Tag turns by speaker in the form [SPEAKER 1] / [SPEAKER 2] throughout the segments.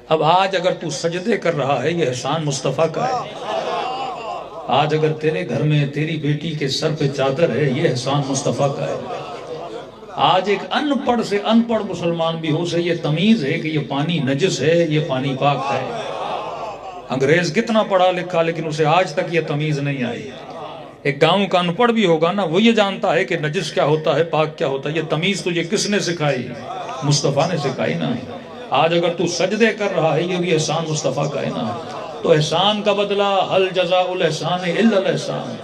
[SPEAKER 1] اب آج اگر تو سجدے کر رہا ہے یہ احسان مصطفیٰ کا ہے. آج اگر تیرے گھر میں تیری بیٹی کے سر پہ چادر ہے یہ احسان مصطفیٰ کا ہے. آج ایک ان پڑھ سے ان پڑھ مسلمان بھی ہو سے یہ تمیز ہے کہ یہ پانی نجس ہے یہ پانی پاک ہے. انگریز کتنا پڑھا لکھا لیکن اسے آج تک یہ تمیز نہیں آئی. ایک گاؤں کا ان پڑھ بھی ہوگا نا وہ یہ جانتا ہے کہ نجس کیا ہوتا ہے پاک کیا ہوتا ہے. یہ تمیز تجھے کس نے سکھائی؟ مصطفیٰ نے سکھائی نا. آج اگر تو سجدے کر رہا ہے یہ بھی احسان مصطفیٰ کا ہے نا. تو احسان کا بدلہ حل جزاء الاحسان الا الاحسان.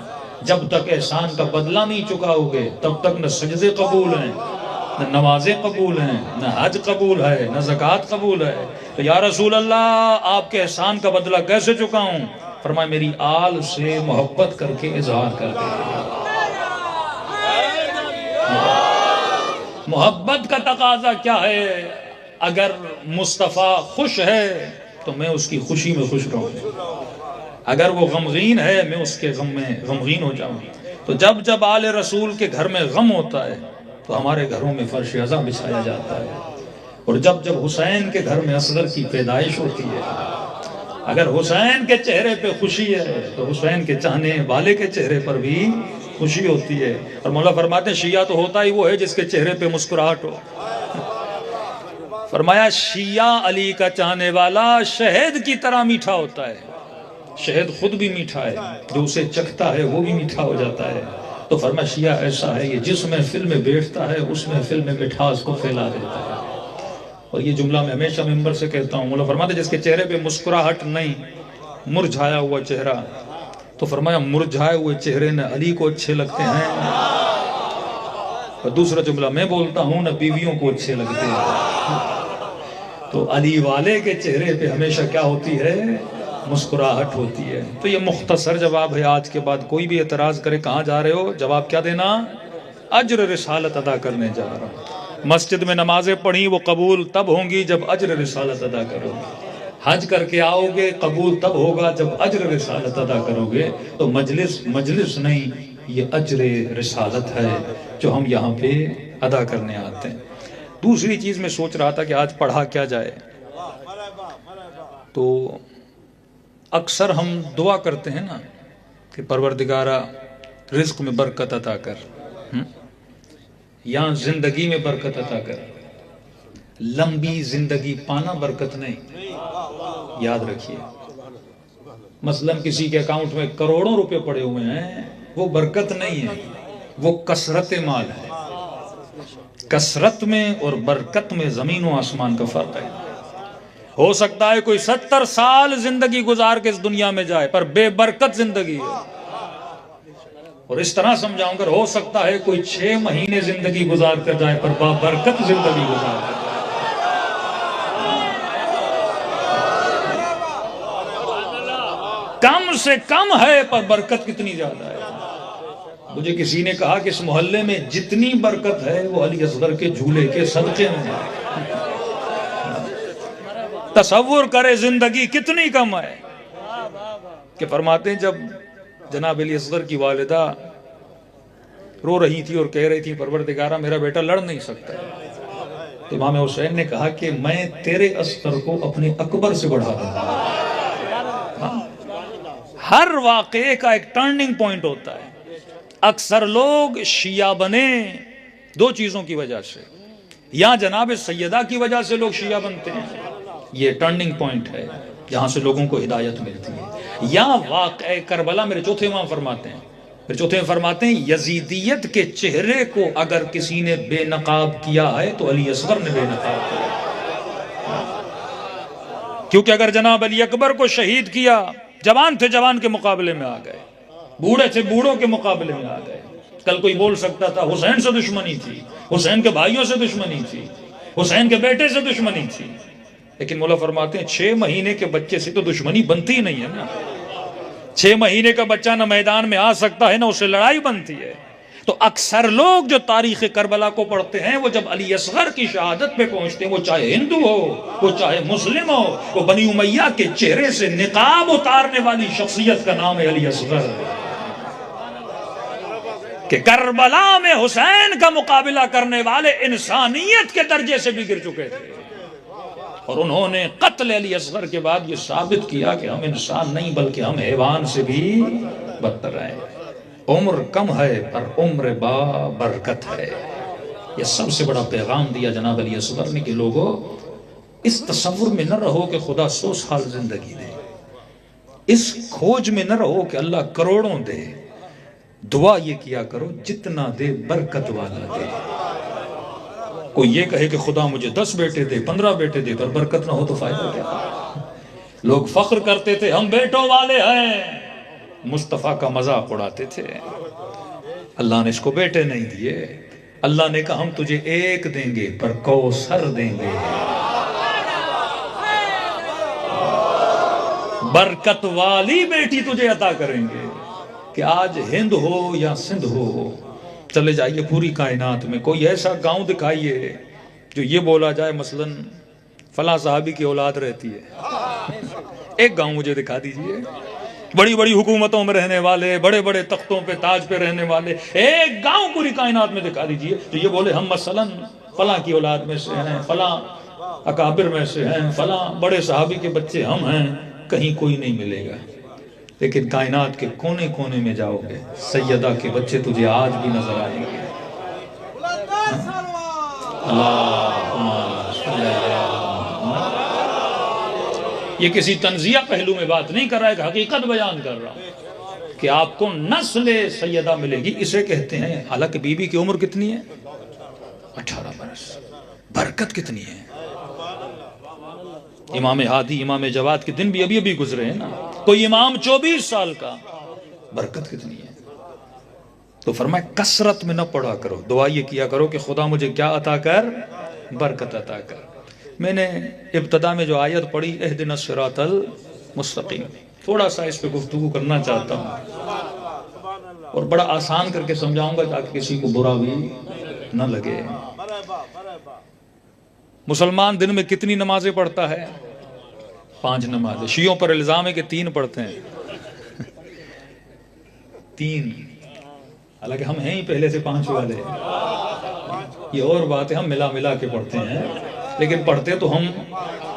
[SPEAKER 1] جب تک احسان کا بدلہ نہیں چکاؤ گے تب تک نہ سجدے قبول ہیں نہ نمازیں قبول ہیں نہ حج قبول ہے نہ زکوٰۃ قبول ہے. تو یا رسول اللہ آپ کے احسان کا بدلہ کیسے چکاؤں؟ فرمایا میری آل سے محبت کر کے اظہار کر کے. محبت کا تقاضا کیا ہے؟ اگر مصطفیٰ خوش ہے تو میں اس کی خوشی میں خوش رہوں. اگر وہ غمگین ہے میں اس کے غم میں غمگین ہو جاؤں. تو جب جب آل رسول کے گھر میں غم ہوتا ہے تو ہمارے گھروں میں فرش ازاں بچھایا جاتا ہے. اور جب جب حسین کے گھر میں اصغر کی پیدائش ہوتی ہے اگر حسین کے چہرے پہ خوشی ہے تو حسین کے چاہنے والے کے چہرے پر بھی خوشی ہوتی ہے. اور مولا فرماتے ہیں شیعہ تو ہوتا ہی وہ ہے جس کے چہرے پہ مسکراہٹ ہو. فرمایا شیعہ علی کا چاہنے والا شہد کی طرح میٹھا ہوتا ہے. شہد خود بھی میٹھا ہے جو اسے چکھتا ہے وہ بھی میٹھا ہو جاتا ہے. تو فرمایا شیعہ ایسا ہے یہ جس محفل میں بیٹھتا ہے اس محفل میں مٹھاس کو پھیلا دیتا ہے. اور یہ جملہ میں ہمیشہ ممبر سے کہتا ہوں. مولا فرماتے ہیں جس کے چہرے پہ مسکراہٹ نہیں مرجھایا ہوا چہرہ. تو فرمایا مرجھائے ہوئے چہرے نہ علی کو اچھے لگتے ہیں اور دوسرا جملہ میں بولتا ہوں نہ بیویوں کو اچھے لگتے ہیں. تو علی والے کے چہرے پہ ہمیشہ کیا ہوتی ہے؟ مسکراہٹ ہوتی ہے. تو یہ مختصر جواب ہے. آج کے بعد کوئی بھی اعتراض کرے کہاں جا رہے ہو جواب کیا دینا؟ اجر رسالت ادا کرنے جا رہا ہوں. مسجد میں نمازیں پڑھی وہ قبول تب ہوں گی جب اجر رسالت ادا کرو گے. حج کر کے آؤ گے قبول تب ہوگا جب اجر رسالت ادا کرو گے. تو مجلس نہیں یہ اجر رسالت ہے جو ہم یہاں پہ ادا کرنے آتے ہیں. دوسری چیز میں سوچ رہا تھا کہ آج پڑھا کیا جائے. تو اکثر ہم دعا کرتے ہیں نا کہ پروردگارہ رزق میں برکت عطا کر یا زندگی میں برکت عطا کر. لمبی زندگی پانا برکت نہیں. یاد رکھیے مثلا کسی کے اکاؤنٹ میں کروڑوں روپے پڑے ہوئے ہیں وہ برکت نہیں ہے وہ کثرت مال ہے. کثرت میں اور برکت میں زمین و آسمان کا فرق ہے. ہو سکتا ہے کوئی 70 سال زندگی گزار کے اس دنیا میں جائے پر بے برکت زندگی ہے. اور اس طرح سمجھاؤں گا ہو سکتا ہے کوئی 6 مہینے زندگی گزار کر جائے پر با برکت زندگی گزار کر جائے. کم سے کم ہے پر برکت کتنی زیادہ ہے. مجھے کسی نے کہا کہ اس محلے میں جتنی برکت ہے وہ علی اصغر کے جھولے کے صدقے میں ہے. تصور کرے زندگی کتنی کم ہے. کہ فرماتے ہیں جب جناب علی اصغر کی والدہ رو رہی تھی اور کہہ رہی تھی پروردگارہ میرا بیٹا لڑ نہیں سکتا تو امام حسین نے کہا کہ میں تیرے اصغر کو اپنے اکبر سے بڑھا دوں گا. ہر واقعے کا ایک ٹرننگ پوائنٹ ہوتا ہے. اکثر لوگ شیعہ بنے 2 چیزوں کی وجہ سے. یا جناب سیدہ کی وجہ سے لوگ شیعہ بنتے ہیں یہ ٹرننگ پوائنٹ ہے جہاں سے لوگوں کو ہدایت ملتی ہے. یا واقعہ کربلا میرے چوتھے امام فرماتے ہیں یزیدیت کے چہرے کو اگر کسی نے بے نقاب کیا ہے تو علی اصغر نے بے نقاب کیا. کیونکہ اگر جناب علی اکبر کو شہید کیا جوان تھے جوان کے مقابلے میں آ گئے بوڑھے تھے بوڑھوں کے مقابلے میں آ گئے. کل کوئی بول سکتا تھا حسین سے دشمنی تھی حسین کے بھائیوں سے دشمنی تھی حسین کے بیٹے سے دشمنی تھی. لیکن مولا فرماتے ہیں 6 مہینے کے بچے سے تو دشمنی بنتی ہی نہیں ہے نا. 6 مہینے کا بچہ نہ میدان میں آ سکتا ہے نہ اسے لڑائی بنتی ہے. تو اکثر لوگ جو تاریخ کربلا کو پڑھتے ہیں وہ جب علی اصغر کی شہادت پہ پہنچتے ہیں وہ چاہے ہندو ہو وہ چاہے مسلم ہو وہ بنی امیہ کے چہرے سے نقاب اتارنے والی شخصیت کا نام ہے علی اصغر. کہ کربلا میں حسین کا مقابلہ کرنے والے انسانیت کے درجے سے بھی گر چکے تھے اور انہوں نے قتل علی اصغر کے بعد یہ ثابت کیا کہ ہم انسان نہیں بلکہ ہم حیوان سے بھی بدتر ہیں. عمر کم ہے پر عمر با برکت ہے. یہ سب سے بڑا پیغام دیا جناب علی اصغر نے کہ لوگوں اس تصور میں نہ رہو کہ خدا 100 سال زندگی دے، اس کھوج میں نہ رہو کہ اللہ کروڑوں دے. دعا یہ کیا کرو جتنا دے برکت والا دے. کوئی یہ کہے کہ خدا مجھے 10 بیٹے دے 15 بیٹے دے پر برکت نہ ہو تو فائدہ کیا؟ لوگ فخر کرتے تھے ہم بیٹوں والے ہیں، مصطفیٰ کا مذاق اڑاتے تھے. اللہ نے اس کو بیٹے نہیں دیے. اللہ نے کہا ہم تجھے ایک دیں گے پر کوثر دیں گے. برکت والی بیٹی تجھے عطا کریں گے. کہ آج ہند ہو یا سندھ ہو، چلے جائیے پوری کائنات میں کوئی ایسا گاؤں دکھائیے جو یہ بولا جائے مثلاً فلاں صحابی کی اولاد رہتی ہے. ایک گاؤں مجھے دکھا دیجئے. بڑی بڑی حکومتوں میں رہنے والے، بڑے بڑے تختوں پہ تاج پہ رہنے والے، ایک گاؤں پوری کائنات میں دکھا دیجئے جو یہ بولے ہم مثلاً فلاں کی اولاد میں سے ہیں، فلاں اکابر میں سے ہیں، فلاں بڑے صحابی کے بچے ہم ہیں. کہیں کوئی نہیں ملے گا. لیکن کائنات کے کونے کونے میں جاؤ گے سیدہ کے بچے تجھے آج بھی نظر آئیں گے. یہ کسی تنزیہ پہلو میں بات نہیں کر رہا ہے کہ حقیقت بیان کر رہا ہوں کہ آپ کو نسل سیدہ ملے گی. اسے کہتے ہیں حالانکہ بی بی کی عمر کتنی ہے؟ 18 برس. برکت کتنی ہے. امام ہادی امام جواد کے دن بھی ابھی گزرے ہیں نا. کوئی امام 24 سال کا. برکت کتنی ہے. تو فرمایا کثرت میں نہ پڑھا کرو، دعا یہ کیا کرو کہ خدا مجھے کیا عطا کر؟ برکت عطا کر. میں نے ابتدا میں جو آیت پڑھی اہدنا الصراط المستقیم، تھوڑا سا اس پہ گفتگو کرنا چاہتا ہوں اور بڑا آسان کر کے سمجھاؤں گا تاکہ کسی کو برا بھی نہ لگے. مسلمان دن میں کتنی نمازیں پڑھتا ہے؟ 5 نمازیں. شیعوں پر الزام ہے کہ 3 پڑھتے ہیں. 3. حالانکہ ہم ہیں ہی پہلے سے 5 والے. یہ اور بات ہے ہم ملا ملا کے پڑھتے ہیں لیکن پڑھتے تو ہم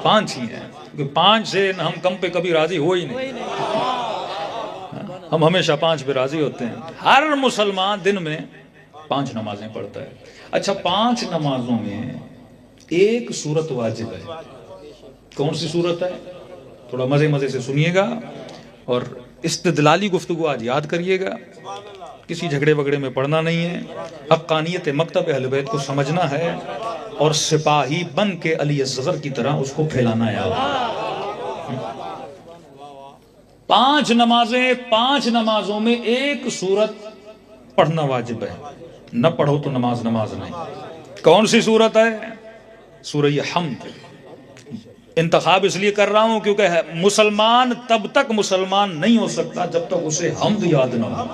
[SPEAKER 1] 5 ہی ہیں کیونکہ 5 سے ہم کم پہ کبھی راضی ہو ہی نہیں. ہم ہمیشہ 5 پہ راضی ہوتے ہیں. ہر مسلمان دن میں 5 نمازیں پڑھتا ہے. اچھا 5 نمازوں میں ایک سورت واجب ہے. کون سی سورت ہے؟ تھوڑا مزے سے سنیے گا اور استدلالی گفتگو آج یاد کریے گا. کسی جھگڑے وگڑے میں پڑھنا نہیں ہے. حقانیت مکتب اہل بیت کو سمجھنا ہے اور سپاہی بن کے علی اصغر کی طرح اس کو پھیلانا ہے. 5 نمازیں، 5 نمازوں میں ایک سورت پڑھنا واجب ہے. نہ پڑھو تو نماز نہیں. کون سی سورت ہے؟ سورہ حمد. انتخاب اس لیے کر رہا ہوں کیونکہ مسلمان تب تک مسلمان نہیں ہو سکتا جب تک اسے حمد یاد نہ ہو.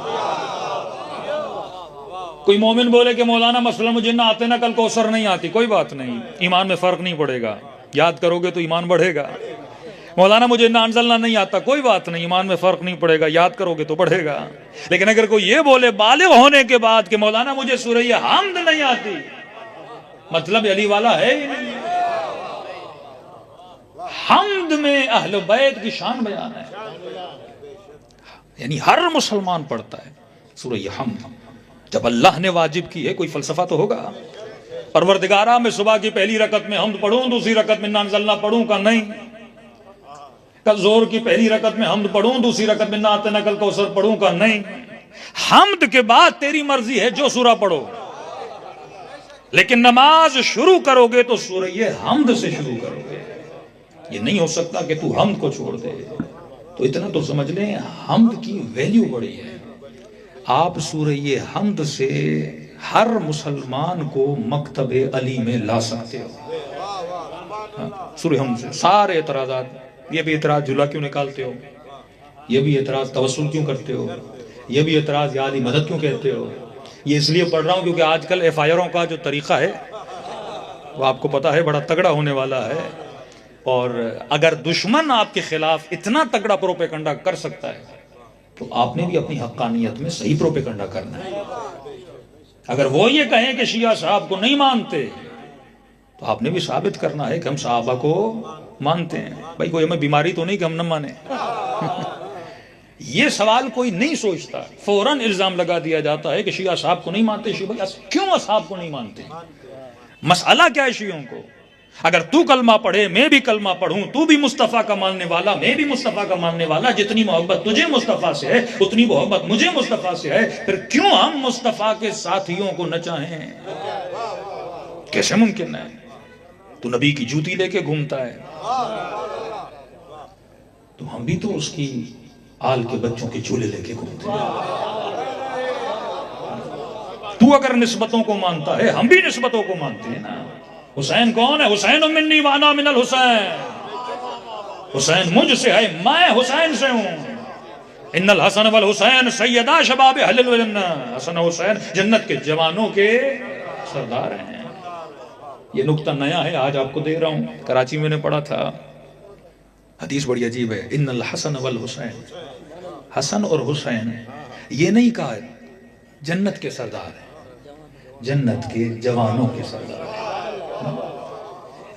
[SPEAKER 1] کوئی مومن بولے کہ مولانا مثلا مجھے نہ آتے نہ کل کوثر نہیں آتی، کوئی بات نہیں، ایمان میں فرق نہیں پڑے گا. یاد کرو گے تو ایمان بڑھے گا. مولانا مجھے نہ انزلنا نہیں آتا، کوئی بات نہیں، ایمان میں فرق نہیں پڑے گا. یاد کرو گے تو بڑھے گا. لیکن اگر کوئی یہ بولے بالغ ہونے کے بعد کہ مولانا مجھے سورہ حمد نہیں آتی، مطلب علی والا ہے ہی نہیں. حمد میں اہل بیت کی شان بیان ہے. یعنی ہر مسلمان پڑھتا ہے سورہ حمد. جب اللہ نے واجب کی ہے کوئی فلسفہ تو ہوگا. پروردگارہ میں صبح کی پہلی رکعت میں حمد پڑھوں، دوسری رکعت میں نازلنا پڑھوں کا نہیں. کل زور کی پہلی رکعت میں حمد پڑھوں، دوسری رکعت میں نہ آتے نہ کل کوثر پڑھوں کا نہیں. حمد کے بعد تیری مرضی ہے جو سورہ پڑھو، لیکن نماز شروع کرو گے تو سورہ حمد سے شروع کرو گے. یہ نہیں ہو سکتا کہ تو حمد کو چھوڑ دے. تو اتنا تو سمجھ لیں حمد کی ویلیو بڑی ہے. آپ سورہ حمد سے ہر مسلمان کو مکتب علی میں لا سکتے ہو. سورہ حمد سے سارے اعتراضات، یہ بھی اعتراض جھولا کیوں نکالتے ہو، یہ بھی اعتراض توسل کیوں کرتے ہو، یہ بھی اعتراض یا علی مدد کیوں کہتے ہو. یہ اس لیے پڑھ رہا ہوں کیونکہ آج کل ایف آئی آروں کا جو طریقہ ہے وہ آپ کو پتا ہے بڑا تگڑا ہونے والا ہے. اور اگر دشمن آپ کے خلاف اتنا تگڑا پروپیگنڈا کر سکتا ہے تو آپ نے بھی اپنی حقانیت میں صحیح پروپیگنڈا کرنا ہے. اگر وہ یہ کہیں کہ شیعہ صاحب کو نہیں مانتے تو آپ نے بھی ثابت کرنا ہے کہ ہم صحابہ کو مانتے ہیں. بھائی کوئی ہمیں بیماری تو نہیں کہ ہم نہ مانیں. یہ سوال کوئی نہیں سوچتا، فوراً الزام لگا دیا جاتا ہے کہ شیعہ صاحب کو نہیں مانتے. شیعہ بھائی کیوں اصحاب کو نہیں مانتے؟ مسئلہ کیا ہے شیعوں کو؟ اگر تو کلمہ پڑھے میں بھی کلمہ پڑھوں، تو بھی مصطفیٰ کا ماننے والا میں بھی مصطفیٰ کا ماننے والا، جتنی محبت تجھے مصطفیٰ سے ہے اتنی محبت مجھے مصطفیٰ سے ہے، پھر کیوں ہم مصطفیٰ کے ساتھیوں کو نہ چاہیں؟ کیسے ممکن ہے؟ تو نبی کی جوتی لے کے گھومتا ہے، تو ہم بھی تو اس کی آل کے بچوں کے جھولے لے کے گھومتے ہیں. تو اگر نسبتوں کو مانتا ہے ہم بھی نسبتوں کو مانتے ہیں نا. حسین کون ہے؟ حسین منی وانا من الحسین. حسین مجھ سے ہے، میں حسین سے ہوں. ان الحسن والحسین سیدہ شباب اہل الجنہ. حسن و حسین جنت کے جوانوں کے سردار ہیں. یہ نکتہ نیا ہے، آج آپ کو دے رہا ہوں. کراچی میں نے پڑھا تھا، حدیث بڑی عجیب ہے. ان الحسن والحسین، حسن اور حسین یہ نہیں کہا جنت کے سردار ہیں، جنت کے جوانوں کے سردار ہیں.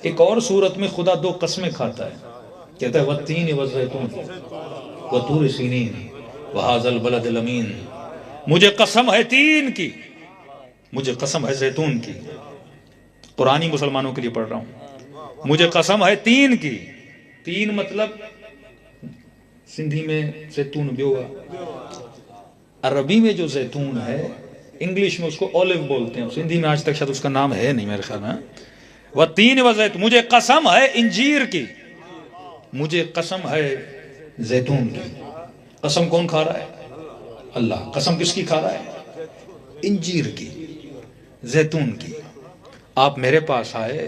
[SPEAKER 1] ایک اور صورت میں خدا دو قسمیں کھاتا ہے، کہتا ہے والتین والزیتون وطور سینین وہذا البلد الامین. مجھے قسم ہے تین کی، مجھے قسم ہے زیتون کی. قرآنی مسلمانوں کے لیے پڑھ رہا ہوں. مجھے قسم ہے تین کی. تین مطلب سندھی میں زیتون بھی ہوگا، عربی میں جو زیتون ہے انگلش میں اس کو اولیو بولتے ہیں، سندھی میں آج تک شاید اس کا نام ہے نہیں میرے خیال میں. والتین والزیتون، مجھے قسم ہے انجیر کی، مجھے قسم ہے زیتون کی. قسم کون کھا رہا ہے؟ اللہ. قسم کس کی کھا رہا ہے؟ انجیر کی، زیتون کی. آپ میرے پاس آئے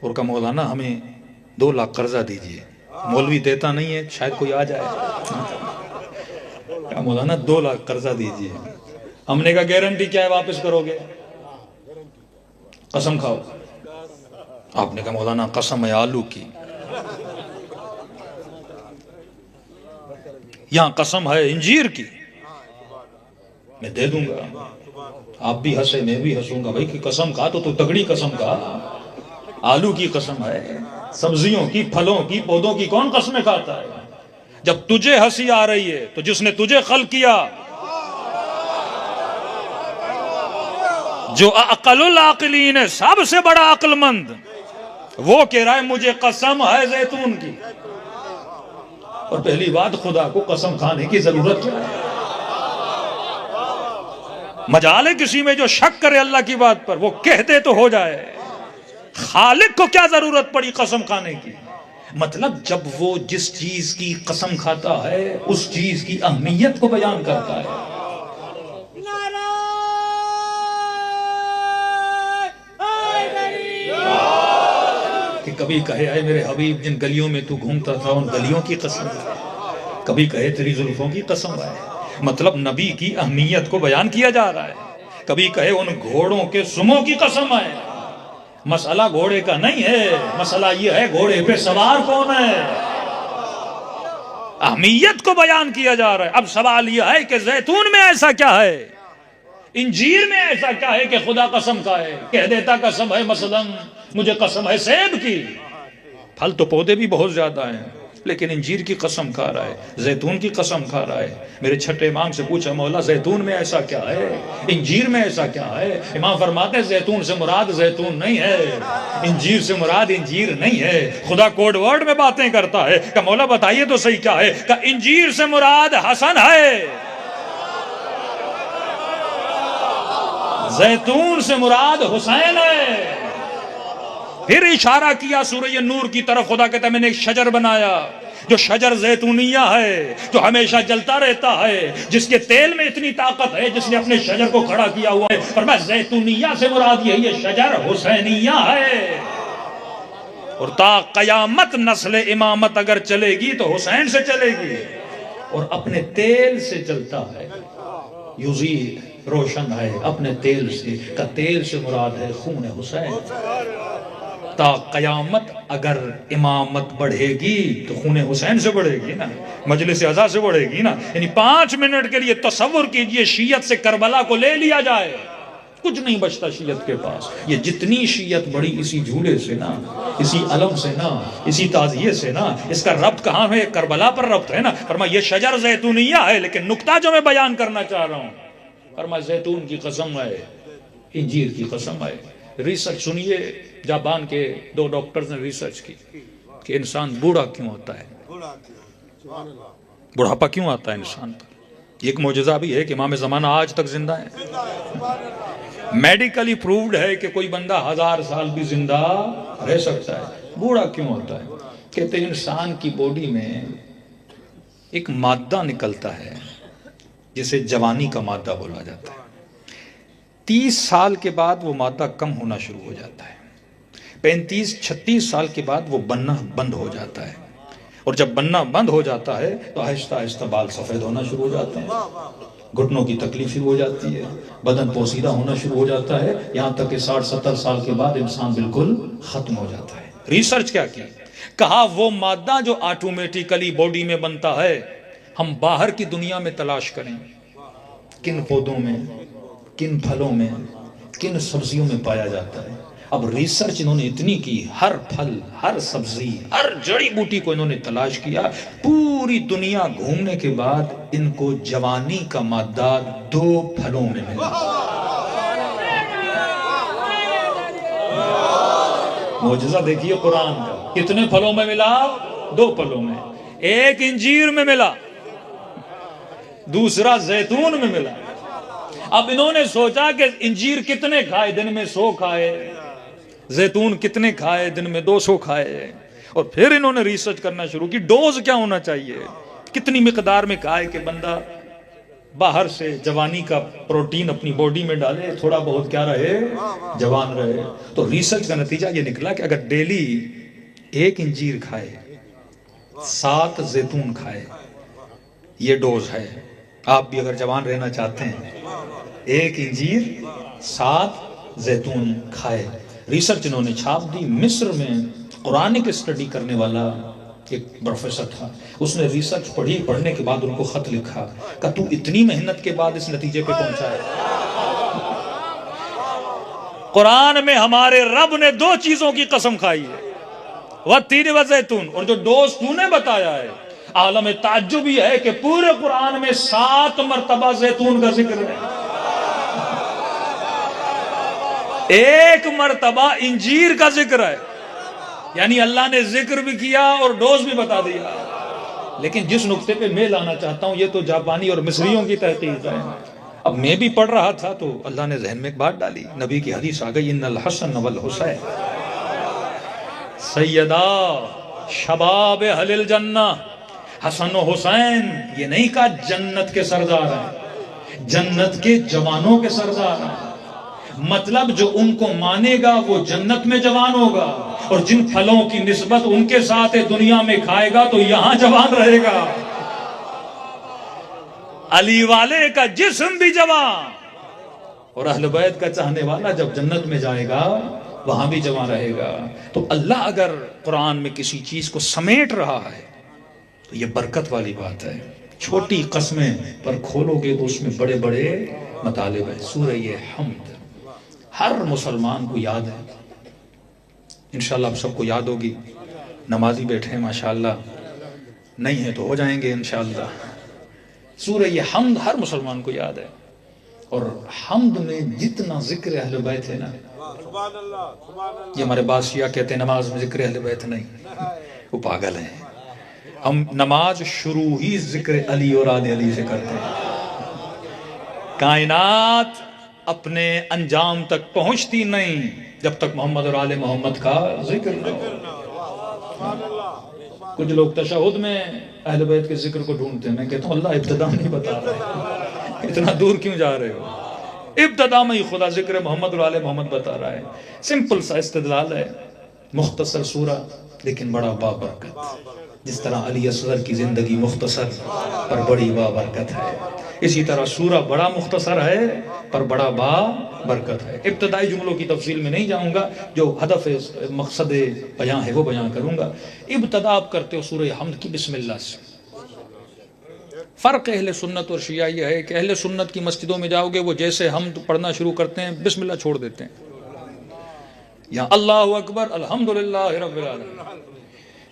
[SPEAKER 1] اور کہا مولانا ہمیں 2 لاکھ قرضہ دیجئے. مولوی دیتا نہیں ہے، شاید کوئی آ جائے. کہا مولانا 2 لاکھ قرضہ دیجئے. ہم نے کہا گارنٹی کیا ہے واپس کرو گے؟ قسم کھاؤ. آپ نے کہا مولانا قسم ہے آلو کی. یہاں قسم ہے انجیر کی. میں دے دوں گا. آپ بھی ہنسے میں بھی ہنسوں گا. بھائی کی قسم کھا تو تگڑی قسم کھا. آلو کی قسم ہے، سبزیوں کی، پھلوں کی، پودوں کی کون قسمیں کھاتا ہے؟ جب تجھے ہنسی آ رہی ہے تو جس نے تجھے خلق کیا، جو اقل العاقلین ہے، سب سے بڑا عقل مند، وہ کہہ رہا ہے مجھے قسم ہے زیتون کی. اور پہلی بات خدا کو قسم کھانے کی ضرورت کیا ہے؟ مجال ہے کسی میں جو شک کرے اللہ کی بات پر، وہ کہہ دے تو ہو جائے. خالق کو کیا ضرورت پڑی قسم کھانے کی؟ مطلب جب وہ جس چیز کی قسم کھاتا ہے اس چیز کی اہمیت کو بیان کرتا ہے. کہ کبھی کہے اے میرے حبیب جن گلیوں میں تو گھومتا تھا ان گلیوں کی قسم ہے، کبھی کہے تیری زلفوں کی قسم ہے. مطلب نبی کی اہمیت کو بیان کیا جا رہا ہے. کبھی کہے ان گھوڑوں کے سموں کی قسم ہے. مسئلہ گھوڑے کا نہیں ہے، مسئلہ یہ ہے گھوڑے پہ سوار کون ہے. اہمیت کو بیان کیا جا رہا ہے. اب سوال یہ ہے کہ زیتون میں ایسا کیا ہے، انجیر میں ایسا کیا ہے کہ خدا قسم کھائے؟ کہہ دیتا قسم ہے مثلا مجھے قسم ہے سیب کی. پھل تو پودے بھی بہت زیادہ ہیں، لیکن انجیر کی قسم کھا رہا ہے، زیتون کی قسم کھا رہا ہے. میرے چھٹے امام سے پوچھا مولا زیتون میں ایسا کیا ہے، انجیر میں ایسا کیا ہے؟ امام فرماتے ہیں زیتون سے مراد زیتون نہیں ہے، انجیر سے مراد انجیر نہیں ہے. خدا کوڈ ورڈ میں باتیں کرتا ہے کہ مولا بتائیے تو صحیح کیا ہے؟ کہ انجیر سے مراد حسن ہے، زیتون سے مراد حسین ہے. پھر اشارہ کیا سورہ نور کی طرف. خدا کہتا ہے میں نے ایک شجر بنایا جو شجر زیتونیہ ہے، جو ہمیشہ جلتا رہتا ہے، جس کے تیل میں اتنی طاقت ہے، جس نے اپنے شجر کو کھڑا کیا ہوا ہے. فرمایا زیتونیہ سے مراد یہ شجر حسینیہ ہے. اور تا قیامت نسل امامت اگر چلے گی تو حسین سے چلے گی. اور اپنے تیل سے چلتا ہے، یزید روشن ہے اپنے تیل سے. کا تیل سے مراد ہے خون حسین. تا قیامت اگر امامت بڑھے گی تو خون حسین سے بڑھے گی نا، مجلس عزا سے بڑھے گی نا. یعنی 5 منٹ کے لیے تصور کیجئے شیعت سے کربلا کو لے لیا جائے کچھ نہیں بچتا شیعت کے پاس. یہ جتنی شیعت بڑی اسی جھولے سے نا، اسی علم سے نا، اسی تعزیے سے نا. اس کا ربط کہاں ہے؟ کربلا پر ربط ہے نا. فرمایا یہ شجر زیتونیہ ہے، لیکن نکتہ جو میں بیان کرنا چاہ رہا ہوں، فرمایا زیتون کی قسم ہے، انجیر کی قسم ہے. ریسرچ سنیے، جاپان کے 2 ڈاکٹرز نے ریسرچ کی کہ انسان بوڑھا کیوں ہوتا ہے، بڑھاپا کیوں آتا ہے انسان پر. ایک معجزہ بھی ہے کہ امام زمانہ آج تک زندہ ہے. میڈیکلی پرووڈ ہے کہ کوئی بندہ 1000 سال بھی زندہ رہ سکتا ہے. بوڑھا کیوں ہوتا ہے؟ کہتے ہیں انسان کی باڈی میں ایک مادہ نکلتا ہے جسے جوانی کا مادہ بولا جاتا ہے. 30 سال کے بعد وہ مادہ کم ہونا شروع ہو جاتا ہے. 35-36 سال کے بعد وہ بننا بند ہو جاتا ہے. اور جب بننا بند ہو جاتا ہے تو آہستہ آہستہ بال سفید ہونا شروع ہو جاتے ہیں، گھٹنوں کی تکلیف شروع ہو جاتی ہے، بدن پوسیدہ ہونا شروع ہو جاتا ہے، یہاں تک کہ 60-70 سال کے بعد انسان بالکل ختم ہو جاتا ہے. ریسرچ کیا کی؟ کہا وہ مادہ جو آٹومیٹیکلی باڈی میں بنتا ہے، ہم باہر کی دنیا میں تلاش کریں کن پودوں میں، کن پھلوں میں، کن سبزیوں میں پایا جاتا ہے. اب ریسرچ انہوں نے اتنی کی، ہر پھل، ہر سبزی، ہر جڑی بوٹی کو انہوں نے تلاش کیا. پوری دنیا گھومنے کے بعد ان کو جوانی کا مادہ 2 پھلوں میں ملا. معجزہ دیکھیے قرآن کا. کتنے پھلوں میں ملا؟ 2 پھلوں میں. ایک انجیر میں ملا، دوسرا زیتون میں ملا. اب انہوں نے سوچا کہ انجیر کتنے کھائے؟ دن میں 100 کھائے. زیتون کتنے کھائے؟ دن میں 200 کھائے. اور پھر انہوں نے ریسرچ کرنا شروع کی، ڈوز کیا ہونا چاہیے، کتنی مقدار میں کھائے کہ بندہ باہر سے جوانی کا پروٹین اپنی باڈی میں ڈالے، تھوڑا بہت کیا رہے، جوان رہے. تو ریسرچ کا نتیجہ یہ نکلا کہ اگر ڈیلی 1 انجیر کھائے، 7 زیتون کھائے، یہ ڈوز ہے. آپ بھی اگر جوان رہنا چاہتے ہیں 1 انجیر 7 زیتون کھائے. ریسرچ انہوں نے چھاپ دی. مصر میں قرآنک اسٹڈی کرنے والا ایک پروفیسر تھا، اس نے ریسرچ پڑھنے کے بعد ان کو خط لکھا کہ تو اتنی محنت کے بعد اس نتیجے پہ پہنچا ہے. قرآن میں ہمارے رب نے 2 چیزوں کی قسم کھائی ہے، والتین والزیتون. اور جو ڈوز تو نے بتایا ہے، عالم تعجب یہ ہے کہ پورے قرآن میں 7 مرتبہ زیتون کا ذکر ہے، 1 مرتبہ انجیر کا ذکر ہے. یعنی اللہ نے ذکر بھی کیا اور ڈوز بھی بتا دیا. لیکن جس نقطے پہ میں لانا چاہتا ہوں، یہ تو جاپانی اور مصریوں کی تحقیق ہے. اب میں بھی پڑھ رہا تھا تو اللہ نے ذہن میں ایک بات ڈالی، نبی کی حدیث آ گئی، ان الحسن والحسین سیدہ شباب اہل الجنہ. حسن و حسین یہ نہیں کہا جنت کے سردار ہیں، جنت کے جوانوں کے سردار ہیں. مطلب جو ان کو مانے گا وہ جنت میں جوان ہوگا، اور جن پھلوں کی نسبت ان کے ساتھ دنیا میں کھائے گا تو یہاں جوان رہے گا. علی والے کا جسم بھی جوان، اور اہل بیت کا چاہنے والا جب جنت میں جائے گا وہاں بھی جوان رہے گا. تو اللہ اگر قرآن میں کسی چیز کو سمیٹ رہا ہے تو یہ برکت والی بات ہے. چھوٹی قسمیں پر کھولو گے تو اس میں بڑے بڑے مطالب ہیں. سورہ حمد ہر مسلمان کو یاد ہے، انشاءاللہ آپ سب کو یاد ہوگی. نمازی بیٹھے ہیں ماشاءاللہ، نہیں ہے تو ہو جائیں گے انشاءاللہ. سورہ حمد ہر مسلمان کو یاد ہے، اور حمد میں جتنا ذکر اہل بیت ہے نا، یہ ہمارے بعض شیعہ کہتے ہیں نماز میں ذکر اہل بیت نہیں، وہ پاگل ہیں. ہم نماز شروع ہی ذکر علی اور آل علی سے کرتے ہیں. کائنات اپنے انجام تک پہنچتی نہیں جب تک محمد اور آل محمد کا ذکر نہ ہو. کچھ لوگ تشہد میں اہل بیت کے ذکر کو ڈھونڈتے ہیں. میں کہتا ہوں اللہ ابتدا نہیں بتا رہا ہے، اتنا دور کیوں جا رہے ہو؟ ابتدا میں ہی خدا ذکر محمد اور آل محمد بتا رہا ہے. سمپل سا استدلال ہے، مختصر سورہ لیکن بڑا بابرکت. جس طرح علی اصغر کی زندگی مختصر پر بڑی بابرکت ہے، اسی طرح سورہ بڑا مختصر ہے پر بڑا بابرکت ہے. ابتدائی جملوں کی تفصیل میں نہیں جاؤں گا، جو ہدف مقصد بیان ہے وہ بیان کروں گا. ابتدا آپ کرتے ہو سورہ حمد کی بسم اللہ سے، فرق اہل سنت اور شیعہ یہ ہے کہ اہل سنت کی مسجدوں میں جاؤ گے وہ جیسے حمد پڑھنا شروع کرتے ہیں بسم اللہ چھوڑ دیتے ہیں، یا اللہ اکبر الحمدللہ رب العالمین۔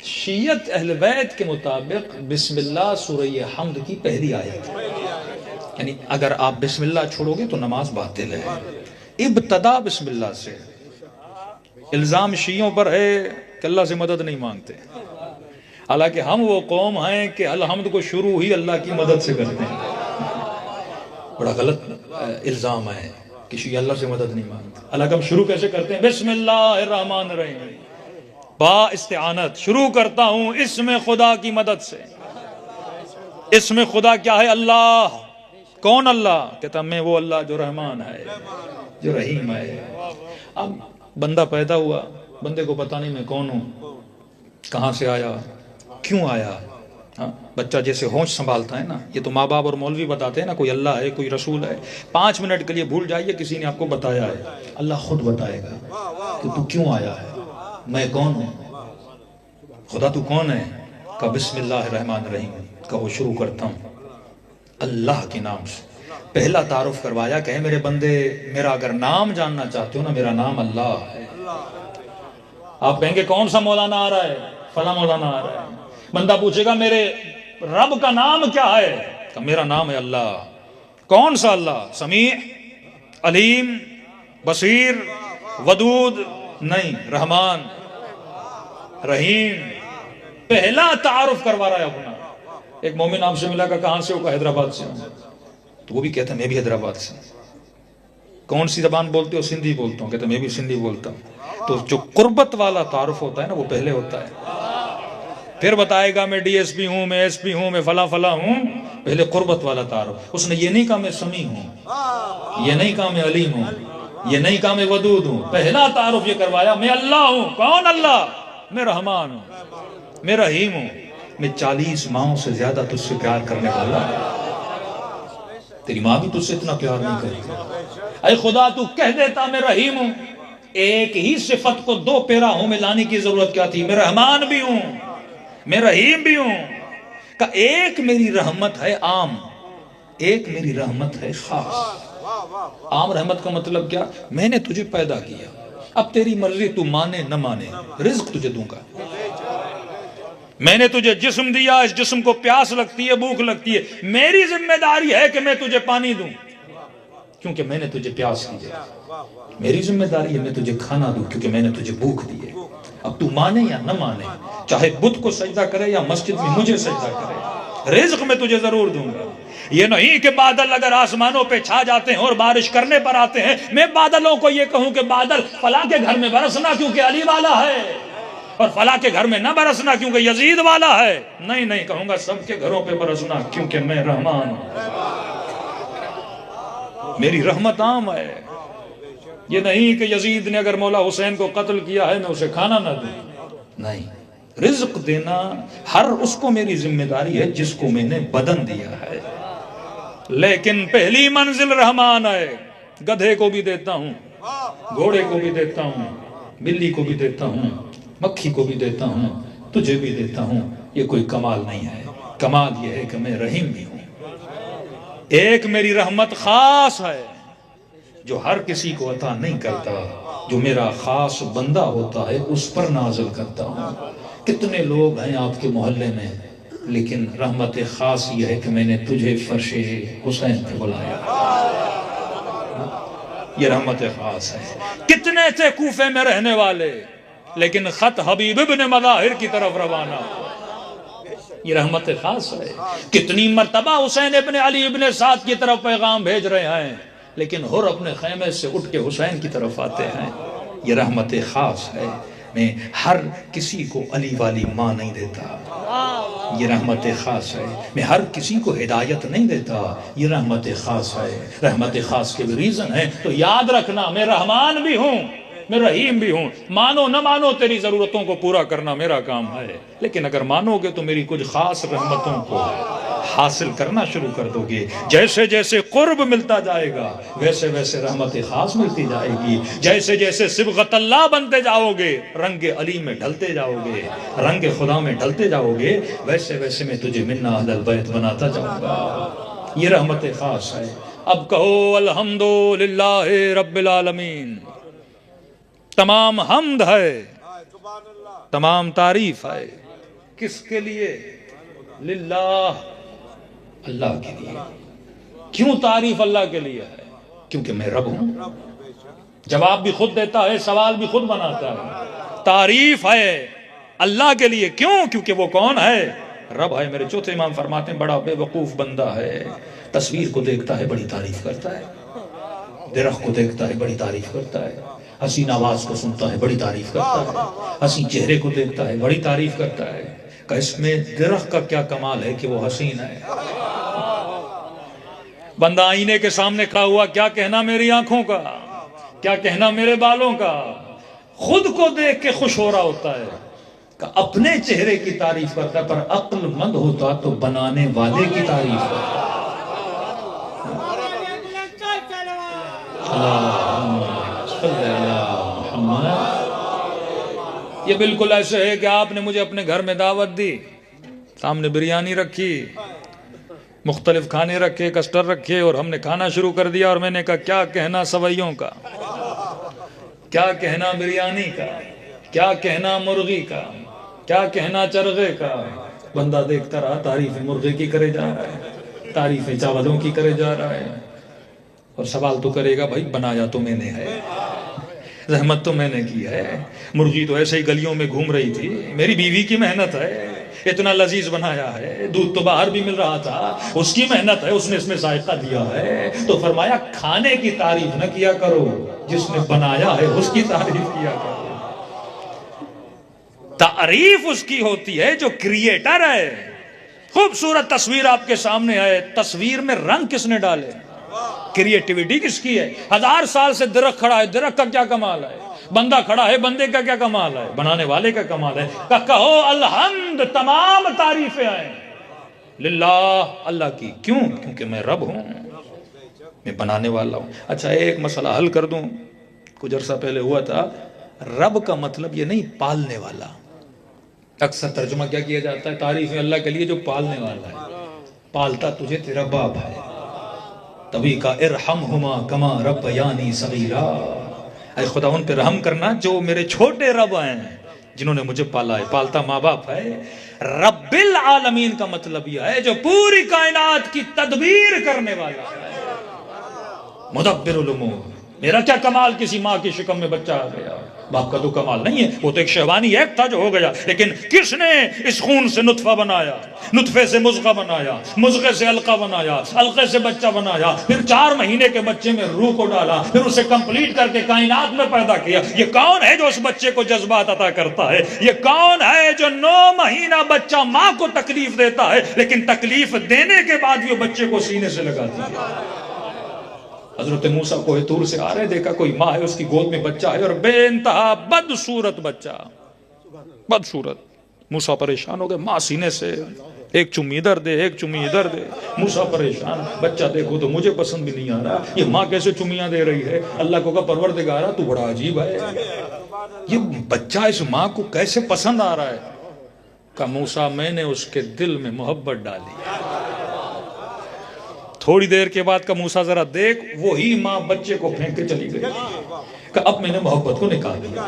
[SPEAKER 1] شیعت اہل بیت کے مطابق بسم اللہ سورہ حمد کی پہلی آیت ہے، یعنی اگر آپ بسم اللہ چھوڑو گے تو نماز باطل ہے۔ ابتدا بسم اللہ سے۔ الزام شیعوں پر ہے کہ اللہ سے مدد نہیں مانگتے، حالانکہ ہم وہ قوم ہیں کہ الحمد کو شروع ہی اللہ کی مدد سے کرتے ہیں۔ بڑا غلط الزام ہے کہ شیعہ اللہ سے مدد نہیں مانگتے، حالانکہ ہم شروع کیسے کرتے ہیں؟ بسم اللہ الرحمن الرحیم، با استعانت، شروع کرتا ہوں اسم خدا کی مدد سے۔ اسم خدا کیا ہے؟ اللہ۔ کون اللہ؟ کہتا میں وہ اللہ جو رحمان ہے، جو رحیم ہے۔ اب بندہ پیدا ہوا، بندے کو پتہ نہیں میں کون ہوں، کہاں سے آیا، کیوں آیا۔ بچہ جیسے ہونش سنبھالتا ہے نا، یہ تو ماں باپ اور مولوی بتاتے ہیں نا کوئی اللہ ہے کوئی رسول ہے، 5 منٹ کے لیے بھول جائیے کسی نے آپ کو بتایا ہے، اللہ خود بتائے گا کہ تو کیوں آیا ہے، میں کون ہوں، خدا تو کون ہے۔ کہ بسم اللہ الرحمن الرحیم، کہ وہ شروع کرتا ہوں اللہ کے نام سے۔ پہلا تعارف کروایا کہ اے میرے بندے، میرا اگر نام جاننا چاہتے ہو نا، میرا نام اللہ ہے۔ آپ کہیں گے کون سا مولانا آ رہا ہے؟ فلاں مولانا آ رہا ہے۔ بندہ پوچھے گا میرے رب کا نام کیا ہے؟ کہ میرا نام ہے اللہ۔ کون سا اللہ؟ سمیع، علیم، بصیر، ودود؟ نہیں، رحمان، رحیم۔ پہلا تعارف کروا رہا ہے اپنا۔ ایک مومن آپ سے ملا کہ کہاں سے ہو؟ کہ حیدرآباد سے ہوں۔ تو وہ بھی کہتا ہے میں بھی حیدرآباد سے ہوں۔ کون سی زبان بولتے ہو؟ سندھی بولتا ہوں۔ کہتا ہے میں بھی سندھی بولتا ہوں۔ تو جو قربت والا تعارف ہوتا ہے نا وہ پہلے ہوتا ہے، پھر بتائے گا میں ڈی ایس پی ہوں، میں ایس پی ہوں، میں فلاں فلاں ہوں۔ پہلے قربت والا تعارف۔ اس نے یہ نہیں کہا میں سمیع ہوں، یہ نہیں کہا میں علیم ہوں، یہ نہیں کہا میں ودود ہوں۔ پہلا تعارف یہ کروایا میں اللہ ہوں۔ کون اللہ؟ میں رحمان ہوں، میں رحیم ہوں، میں 40 ماہوں سے زیادہ تجھ سے پیار کرنے والا ہوں۔ تیری ماں بھی تجھ سے اتنا پیار نہیں کرتی۔ اے خدا تو کہہ دیتا میں رحیم ہوں، ایک ہی صفت کو 2 پیراہوں میں لانے کی ضرورت کیا تھی؟ میں رحمان بھی ہوں، میں رحیم بھی ہوں۔ کہ ایک میری رحمت ہے عام، ایک میری رحمت ہے خاص۔ عام رحمت کا مطلب کیا؟ میں نے تجھے پیدا کیا، اب تیری مرضی تو مانے نہ مانے، رزق تجھے دوں گا۔ میں نے تجھے جسم دیا، اس جسم کو پیاس لگتی ہے، بھوک لگتی ہے، میری ذمہ داری ہے کہ میں تجھے پانی دوں کیونکہ میں نے تجھے پیاس دی ہے۔ میری ذمہ داری ہے میں تجھے کھانا دوں کیونکہ میں نے تجھے بھوک دی ہے۔ اب تو مانے یا نہ مانے، چاہے بت کو سجدہ کرے یا مسجد میں مجھے سجدہ کرے، رزق میں تجھے ضرور دوں گا۔ یہ نہیں کہ بادل اگر آسمانوں پہ چھا جاتے ہیں اور بارش کرنے پر آتے ہیں، میں بادلوں کو یہ کہوں کہ بادل فلاں کے گھر میں برسنا کیونکہ علی والا ہے، اور فلاں کے گھر میں نہ برسنا کیونکہ یزید والا ہے۔ نہیں، کہوں گا سب کے گھروں پہ برسنا کیونکہ میں رحمان ہوں، میری رحمت عام ہے۔ یہ نہیں کہ یزید نے اگر مولا حسین کو قتل کیا ہے میں اسے کھانا نہ دوں، نہیں، رزق دینا ہر اس کو میری ذمہ داری ہے جس کو میں نے بدن دیا ہے۔ لیکن پہلی منزل رحمان ہے۔ گدھے کو بھی دیتا ہوں، گھوڑے کو بھی دیتا ہوں، بلی کو بھی دیتا ہوں، مکھی کو بھی دیتا ہوں، تجھے بھی دیتا ہوں۔ یہ کوئی کمال نہیں ہے، کمال یہ ہے کہ میں رحیم بھی ہوں۔ ایک میری رحمت خاص ہے جو ہر کسی کو عطا نہیں کرتا، جو میرا خاص بندہ ہوتا ہے اس پر نازل کرتا ہوں۔ کتنے لوگ ہیں آپ کے محلے میں، لیکن رحمت خاص یہ ہے کہ میں نے تجھے فرش حسین پہ بلایا، یہ رحمت خاص ہے۔ کتنے تھے کوفے میں رہنے والے، لیکن خط حبیب ابن مظاہر کی طرف روانہ، یہ رحمت خاص ہے۔ کتنی مرتبہ حسین ابن علی ابن سعد کی طرف پیغام بھیج رہے ہیں، لیکن ہر اپنے خیمے سے اٹھ کے حسین کی طرف آتے ہیں، یہ رحمت خاص ہے۔ میں ہر کسی کو علی والی ماں نہیں دیتا، یہ رحمت خاص ہے۔ میں ہر کسی کو ہدایت نہیں دیتا، یہ رحمت خاص ہے۔ رحمت خاص کے بھی ریزن ہے، تو یاد رکھنا میں رحمان بھی ہوں، میں رحیم بھی ہوں۔ مانو نہ مانو تیری ضرورتوں کو پورا کرنا میرا کام ہے، لیکن اگر مانو گے تو میری کچھ خاص رحمتوں کو ہے۔ حاصل کرنا شروع کر دو گے. جیسے جیسے قرب ملتا جائے گا ویسے ویسے رحمت خاص ملتی جائے گی. جیسے جیسے صبغت اللہ بنتے جاؤ گے, رنگ علی میں ڈھلتے جاؤ گے, رنگ خدا میں ڈھلتے جاؤ گے, ویسے ویسے میں تجھے منا اہل البیت بناتا جاؤں گا. یہ رحمت خاص ہے. اب کہو الحمدللہ رب العالمین. تمام حمد ہے, تمام تعریف ہے. کس کے لیے؟ للہ, اللہ کے لیے. کیوں تعریف اللہ کے لیے ہے؟ کیونکہ میں رب ہوں. جواب بھی خود دیتا ہے, سوال بھی خود بناتا ہے. تعریف ہے اللہ کے لیے. کیوں؟ کیونکہ وہ کون ہے؟ رب ہے. میرے چوتھے امام فرماتے ہیں بڑا بے وقوف بندہ ہے, تصویر کو دیکھتا ہے بڑی تعریف کرتا ہے, درخت کو دیکھتا ہے بڑی تعریف کرتا ہے, حسین آواز کو سنتا ہے بڑی تعریف کرتا ہے, حسین چہرے کو دیکھتا ہے بڑی تعریف کرتا ہے. کہ اس میں درخت کا کیا کمال ہے کہ وہ حسین ہے. بندہ آئینے کے سامنے کھڑا ہوا, کیا کہنا میری آنکھوں کا, کیا کہنا میرے بالوں کا. خود کو دیکھ کے خوش ہو رہا ہوتا ہے, کہ اپنے چہرے کی تعریف کرتا ہے, پر عقل مند ہوتا تو بنانے والے کی تعریف کرتا. یہ بالکل ایسے ہے کہ آپ نے مجھے اپنے گھر میں دعوت دی, سامنے بریانی رکھی, مختلف کھانے رکھے, کسٹر رکھے, اور ہم نے کھانا شروع کر دیا. اور میں نے کہا کیا کہنا سوئیوں کا, کیا کہنا بریانی کا, کیا کہنا مرغی کا, کیا کہنا چرغے کا. بندہ دیکھتا رہا, تعریف مرغے کی کرے جا رہا ہے, تعریف چاولوں کی کرے جا رہا ہے. اور سوال تو کرے گا بھائی بنایا تو میں نے ہے, رحمت تو میں نے کی ہے. مرغی تو ایسے ہی گلیوں میں گھوم رہی تھی, میری بیوی کی محنت ہے, اتنا لذیذ بنایا ہے, دودھ تو باہر بھی مل رہا تھا, اس کی محنت ہے, اس نے اس میں ذائقہ دیا ہے. تو فرمایا کھانے کی تعریف نہ کیا کرو, جس نے بنایا ہے اس کی تعریف کیا کرو. تعریف اس کی ہوتی ہے جو کریٹر ہے. خوبصورت تصویر آپ کے سامنے ہے, تصویر میں رنگ کس نے ڈالے, کریٹیویٹی کس کی ہے. 1000 سال سے درخت کھڑا ہے, درخت کا کیا کمال ہے. بندہ کھڑا ہے, بندے کا کیا کمال ہے, بنانے والے کا کمال ہے. کہو الحمد, تمام تعریفیں ہیں للہ, اللہ کی. کیوں؟ کیونکہ میں رب ہوں, میں بنانے والا ہوں. اچھا ایک مسئلہ حل کر دوں, کچھ عرصہ پہلے ہوا تھا. رب کا مطلب یہ نہیں پالنے والا. اکثر ترجمہ کیا کیا جاتا ہے تعریف اللہ کے لیے, جو پالنے والا ہے. پالتا تجھے تیرا باپ ہے, تبھی کا ارحمہما کما ربیانی صغیرا. اے خدا ان پہ رحم کرنا جو میرے چھوٹے رب ہیں, جنہوں نے مجھے پالا ہے. پالتا ماں باپ ہے. رب العالمین کا مطلب یہ ہے جو پوری کائنات کی تدبیر کرنے والا ہے, مدبر الامور. میرا کیا کمال کسی ماں کی شکم میں بچہ آ گیا, باپ کا تو کمال نہیں ہے, وہ تو ایک شہوانی ایک تھا جو ہو گیا. لیکن کس نے اس خون سے نطفہ بنایا, نطفے سے مضغہ بنایا, مضغے سے علقہ بنایا, علقے سے بچہ بنایا, پھر 4 مہینے کے بچے میں روح کو ڈالا, پھر اسے کمپلیٹ کر کے کائنات میں پیدا کیا. یہ کون ہے جو اس بچے کو جذبات عطا کرتا ہے؟ یہ کون ہے جو 9 مہینہ بچہ ماں کو تکلیف دیتا ہے, لیکن تکلیف دینے کے بعد بھی وہ بچے کو سینے سے لگاتی ہے. حضرت موسیٰ کوہ طور سے آ رہے, دیکھا کوئی ماں ہے, اس کی گود میں بچہ ہے, اور بے انتہا بدصورت بچہ, بدصورت. موسیٰ پریشان ہو گئے, ماں سینے سے ایک چمی ادھر دے, ایک چمی ادھر دے. موسیٰ پریشان, بچہ دیکھو تو مجھے پسند بھی نہیں آ رہا, یہ ماں کیسے چمیاں دے رہی ہے. اللہ کو کہا پروردگارا تو بڑا عجیب ہے, یہ بچہ اس ماں کو کیسے پسند آ رہا ہے. کہا موسیٰ میں نے اس کے دل میں محبت ڈالی. تھوڑی دیر کے بعد کا موسیٰ ذرا دیکھ, وہی ماں بچے کو پھینک کے چلی گئی. کہ اب میں نے محبت کو نکال دیا.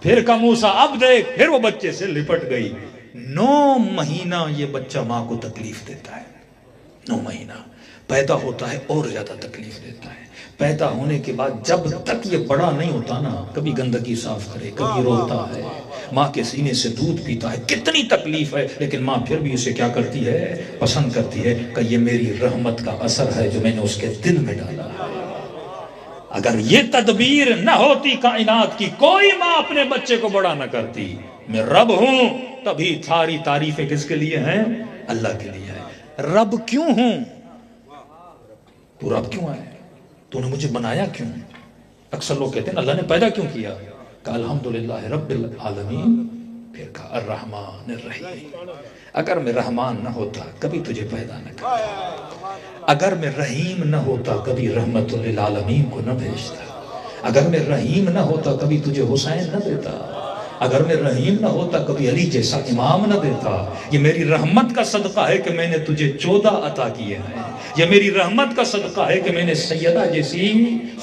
[SPEAKER 1] پھر کا موسیٰ اب دیکھ, پھر وہ بچے سے لپٹ گئی. 9 مہینہ یہ بچہ ماں کو تکلیف دیتا ہے. 9 مہینہ پیدا ہوتا ہے اور زیادہ تکلیف دیتا ہے. پیدا ہونے کے بعد جب تک یہ بڑا نہیں ہوتا نا, کبھی گندگی صاف کرے, کبھی روتا ہے, ماں کے سینے سے دودھ پیتا ہے, کتنی تکلیف ہے, لیکن ماں پھر بھی اسے کیا کرتی ہے, پسند کرتی ہے. کہ یہ میری رحمت کا اثر ہے جو میں نے اس کے دل میں ڈالا ہے. اگر یہ تدبیر نہ ہوتی کائنات کی, کوئی ماں اپنے بچے کو بڑا نہ کرتی. میں رب ہوں, تبھی ساری تعریفیں کس کے لیے ہیں, اللہ کے لیے ہے. رب کیوں ہوں, تو رب کیوں ہے, تو نے مجھے بنایا کیوں. اکثر لوگ کہتے ہیں اللہ نے پیدا کیوں کیا. کہ الحمدللہ رب العالمین, پھر کہا الرحمن الرحیم، اگر میں رحمان نہ ہوتا کبھی تجھے پیدا نہ کرتا، اگر میں رحیم نہ ہوتا کبھی رحمت للعالمین کو نہ بھیجتا، اگر میں رحیم نہ ہوتا کبھی تجھے حسین نہ دیتا، اگر میں رحیم نہ ہوتا کبھی علی جیسا امام نہ دیتا۔ یہ میری رحمت کا صدقہ ہے کہ میں نے تجھے 14 عطا کیے ہیں، یہ میری رحمت کا صدقہ ہے کہ میں نے سیدہ جیسی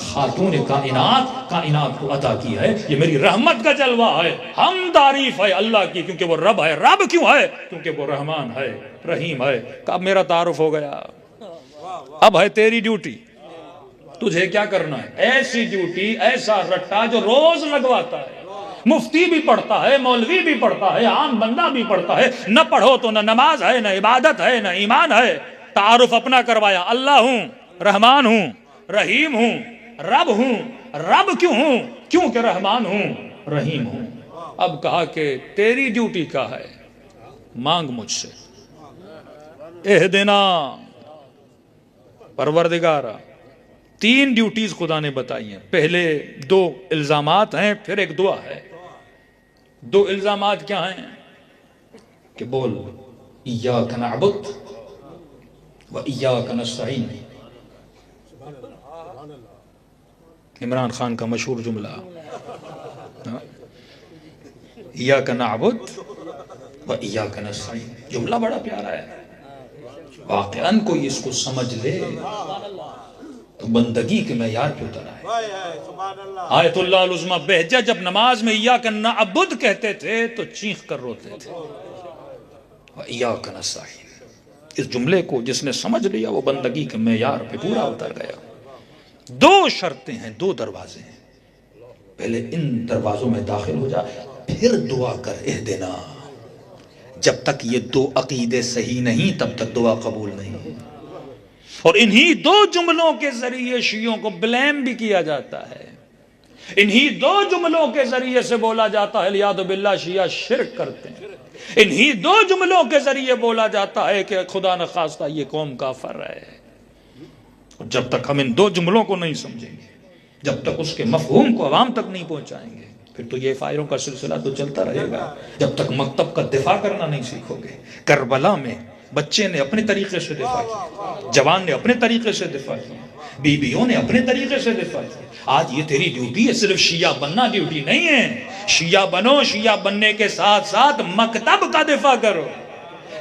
[SPEAKER 1] خاتون کائنات کو عطا کیا ہے، یہ میری رحمت کا جلوہ ہے۔ ہم تعریف ہے اللہ کی کیونکہ وہ رب ہے۔ رب کیوں ہے؟ کیونکہ وہ رحمان ہے، رحیم ہے۔ کہ اب میرا تعارف ہو گیا، اب ہے تیری ڈیوٹی، تجھے کیا کرنا ہے؟ ایسی ڈیوٹی، ایسا رٹا جو روز لگواتا ہے، مفتی بھی پڑھتا ہے، مولوی بھی پڑھتا ہے، عام بندہ بھی پڑھتا ہے، نہ پڑھو تو نہ نماز ہے، نہ عبادت ہے، نہ ایمان ہے۔ تعارف اپنا کروایا، اللہ ہوں، رحمان ہوں، رحیم ہوں، رب ہوں۔ رب کیوں ہوں؟ کیونکہ رحمان ہوں، رحیم ہوں۔ اب کہا کہ تیری ڈیوٹی کیا ہے؟ مانگ مجھ سے، اہدنا پروردگارا۔ 3 ڈیوٹیز خدا نے بتائی ہیں، پہلے 2 الزامات ہیں، پھر ایک دعا ہے۔ 2 الزامات کیا ہیں؟ کہ بول ایاک نعبد و ایاک نستعین۔ عمران خان کا مشہور جملہ، ایاک نعبد و ایاک نستعین، جملہ بڑا پیارا ہے۔ واقعاً کوئی اس کو سمجھ لے تو بندگی کے معیار پہ اتر آئے۔ آیت اللہ العظمیٰ بہجہ جب نماز میں ایاک نعبد کہتے تھے تو چیخ کر روتے تھے، ایاک نستعین۔ اس جملے کو جس نے سمجھ لیا وہ بندگی کے معیار پہ پورا اتر گیا۔ 2 شرطیں ہیں، 2 دروازے ہیں، پہلے ان دروازوں میں داخل ہو جا، پھر دعا کر اہدنا۔ جب تک یہ 2 عقیدے صحیح نہیں تب تک دعا قبول نہیں۔ اور انہی 2 جملوں کے ذریعے شیعوں کو بلیم بھی کیا جاتا ہے، انہی 2 جملوں کے ذریعے سے بولا جاتا ہے لیاد باللہ شیعہ شرک کرتے ہیں، انہی 2 جملوں کے ذریعے بولا جاتا ہے کہ خدا نخواستہ یہ قوم کافر ہے۔ جب تک ہم ان 2 جملوں کو نہیں سمجھیں گے، جب تک اس کے مفہوم کو عوام تک نہیں پہنچائیں گے، پھر تو یہ فائروں کا سلسلہ تو چلتا رہے گا جب تک مکتب کا دفاع کرنا نہیں سیکھو گے۔ کربلا میں بچے نے اپنے طریقے سے دفاع کیا، جوان نے اپنے طریقے سے دفاع کیا، بیویوں نے اپنے طریقے سے دفاع کیا۔ آج یہ تیری ڈیوٹی ہے، صرف شیعہ بننا ڈیوٹی نہیں ہے۔ شیعہ بنو، شیعہ بننے کے ساتھ ساتھ مکتب کا دفاع کرو۔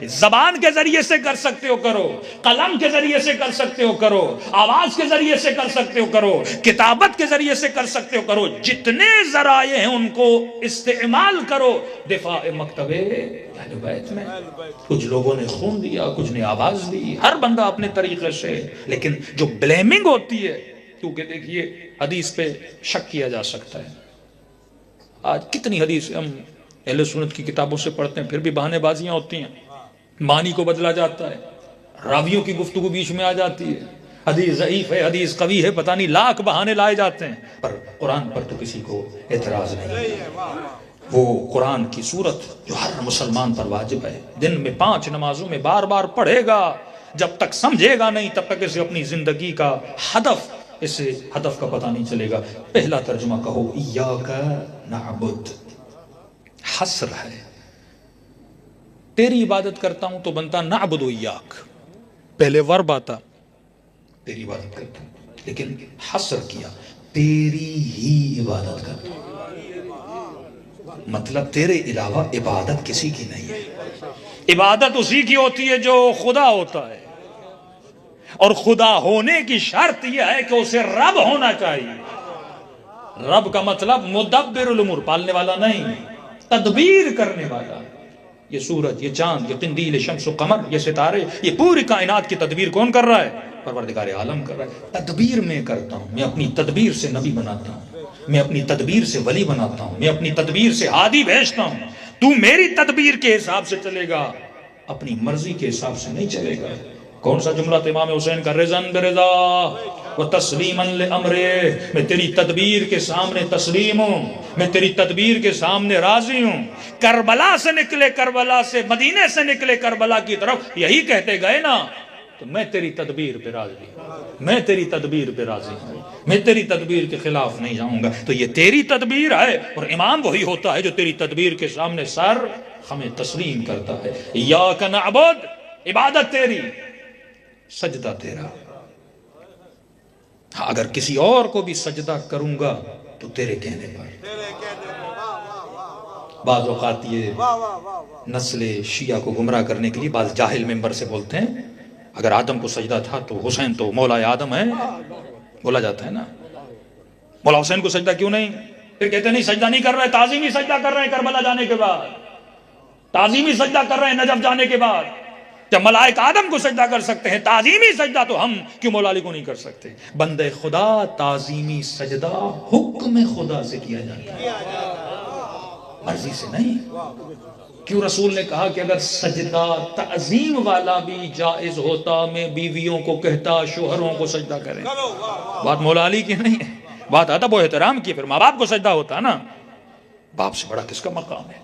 [SPEAKER 1] زبان کے ذریعے سے کر سکتے ہو کرو، قلم کے ذریعے سے کر سکتے ہو کرو، آواز کے ذریعے سے کر سکتے ہو کرو، کتابت کے ذریعے سے کر سکتے ہو کرو، جتنے ذرائع ہیں ان کو استعمال کرو۔ دفاع مکتب اہل بیت میں کچھ لوگوں نے خون دیا، کچھ نے آواز دی، ہر بندہ اپنے طریقے سے، لیکن جو بلیمنگ ہوتی ہے، کیونکہ دیکھیے حدیث پہ شک کیا جا سکتا ہے۔ آج کتنی حدیث ہم اہل سنت کی کتابوں سے پڑھتے ہیں، پھر بھی بہانے بازیاں ہوتی ہیں، معنی کو بدلا جاتا ہے، راویوں کی گفتگو بیچ میں آ جاتی ہے، حدیث ضعیف ہے، حدیث قوی ہے، پتہ نہیں لاکھ بہانے لائے جاتے ہیں، پر قرآن پر تو کسی کو اعتراض نہیں ہے۔ وہ قرآن کی صورت جو ہر مسلمان پر واجب ہے، دن میں 5 نمازوں میں بار بار پڑھے گا، جب تک سمجھے گا نہیں تب تک اسے اپنی زندگی کا اسے ہدف کا پتہ نہیں چلے گا۔ پہلا ترجمہ کہو ایاک نعبد، حصر ہے، تیری عبادت کرتا ہوں تو بنتا نعبد ایاک، پہلے ورب آتا تیری عبادت کرتا ہوں، لیکن حصر کیا تیری ہی عبادت کرتا ہوں، مطلب تیرے علاوہ عبادت کسی کی نہیں ہے۔ عبادت اسی کی ہوتی ہے جو خدا ہوتا ہے، اور خدا ہونے کی شرط یہ ہے کہ اسے رب ہونا چاہیے۔ رب کا مطلب مدبر الامور، پالنے والا نہیں، تدبیر کرنے والا۔ یہ سورج، یہ چاند، یہ قندیل، شمس و قمر، یہ ستارے، یہ پوری کائنات کی تدبیر کون کر رہا ہے؟ پروردگار عالم کر رہا ہے۔ تدبیر میں کرتا ہوں، میں اپنی تدبیر سے نبی بناتا ہوں، میں اپنی تدبیر سے ولی بناتا ہوں، میں اپنی تدبیر سے ہادی بھیجتا ہوں۔ تو میری تدبیر کے حساب سے چلے گا، اپنی مرضی کے حساب سے نہیں چلے گا۔ کون سا جملہ تھا امام حسین کا؟ رضن برضا و تسلیما لامرے، میں تیری تدبیر کے سامنے تسلیم ہوں، میں تیری تدبیر کے سامنے راضی ہوں۔ کربلا سے نکلے، کربلا سے، مدینے سے نکلے کربلا کی طرف، یہی کہتے گئے نا، تو میں تیری تدبیر پہ راضی ہوں۔ میں تیری تدبیر پہ راضی ہوں، میں تیری تدبیر کے خلاف نہیں جاؤں گا۔ تو یہ تیری تدبیر ہے، اور امام وہی ہوتا ہے جو تیری تدبیر کے سامنے سر ہمیں تسلیم کرتا ہے۔ ایاک نعبد، عبادت تیری، سجدہ تیرا۔ ہاں اگر کسی اور کو بھی سجدہ کروں گا تو تیرے کہنے پر۔ بعض اوقات یہ نسل شیعہ کو گمراہ کرنے کے لیے بعض جاہل ممبر سے بولتے ہیں اگر آدم کو سجدہ تھا تو حسین تو مولا آدم ہے، بولا جاتا ہے نا، مولا حسین کو سجدہ کیوں نہیں؟ پھر کہتے ہیں نہیں سجدہ نہیں کر رہے، تعظیمی سجدہ کر رہے ہیں کربلا جانے کے بعد، تعظیمی سجدہ کر رہے ہیں نجف جانے کے بعد۔ جب ملائک آدم کو سجدہ کر سکتے ہیں تعظیمی سجدہ، تو ہم کیوں مولا علی کو نہیں کر سکتے؟ بندہ خدا تعظیمی سجدہ حکم خدا سے کیا جاتا ہے، مرضی سے نہیں۔ کیوں رسول نے کہا کہ اگر سجدہ تعظیم والا بھی جائز ہوتا میں بیویوں کو کہتا شوہروں کو سجدہ کریں۔ بات مولا علی کی نہیں ہے، بات ادب و احترام کی۔ پھر ماں باپ کو سجدہ ہوتا نا، باپ سے بڑا کس کا مقام ہے؟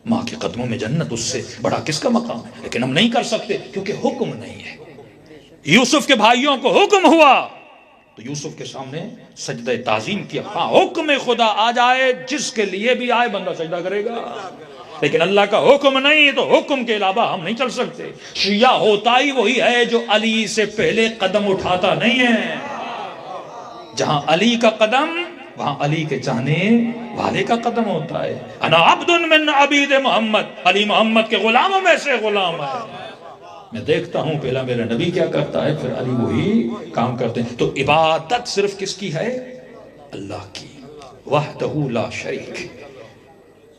[SPEAKER 1] ماں کے قدموں میں جنت، اس سے بڑا کس کا مقام ہے؟ لیکن ہم نہیں کر سکتے کیونکہ حکم نہیں ہے۔ یوسف کے بھائیوں کو حکم ہوا تو یوسف کے سامنے سجدہ تعظیم کیا۔ ہاں حکم خدا آ جائے جس کے لیے بھی آئے بندہ سجدہ کرے گا، لیکن اللہ کا حکم نہیں تو حکم کے علاوہ ہم نہیں چل سکتے۔ شیعہ ہوتا ہی وہی ہے جو علی سے پہلے قدم اٹھاتا نہیں ہے۔ جہاں علی کا قدم وہاں علی کے چاہنے والے کا قدم ہوتا ہے۔ انا عبد من عبید محمد، علی محمد کے غلاموں میں سے غلام ہے۔ میں دیکھتا ہوں پہلا میرا نبی کیا کرتا ہے، پھر علی وہی کام کرتے ہیں۔ تو عبادت صرف کس کی ہے؟ اللہ کی، وحدہ لا شریک،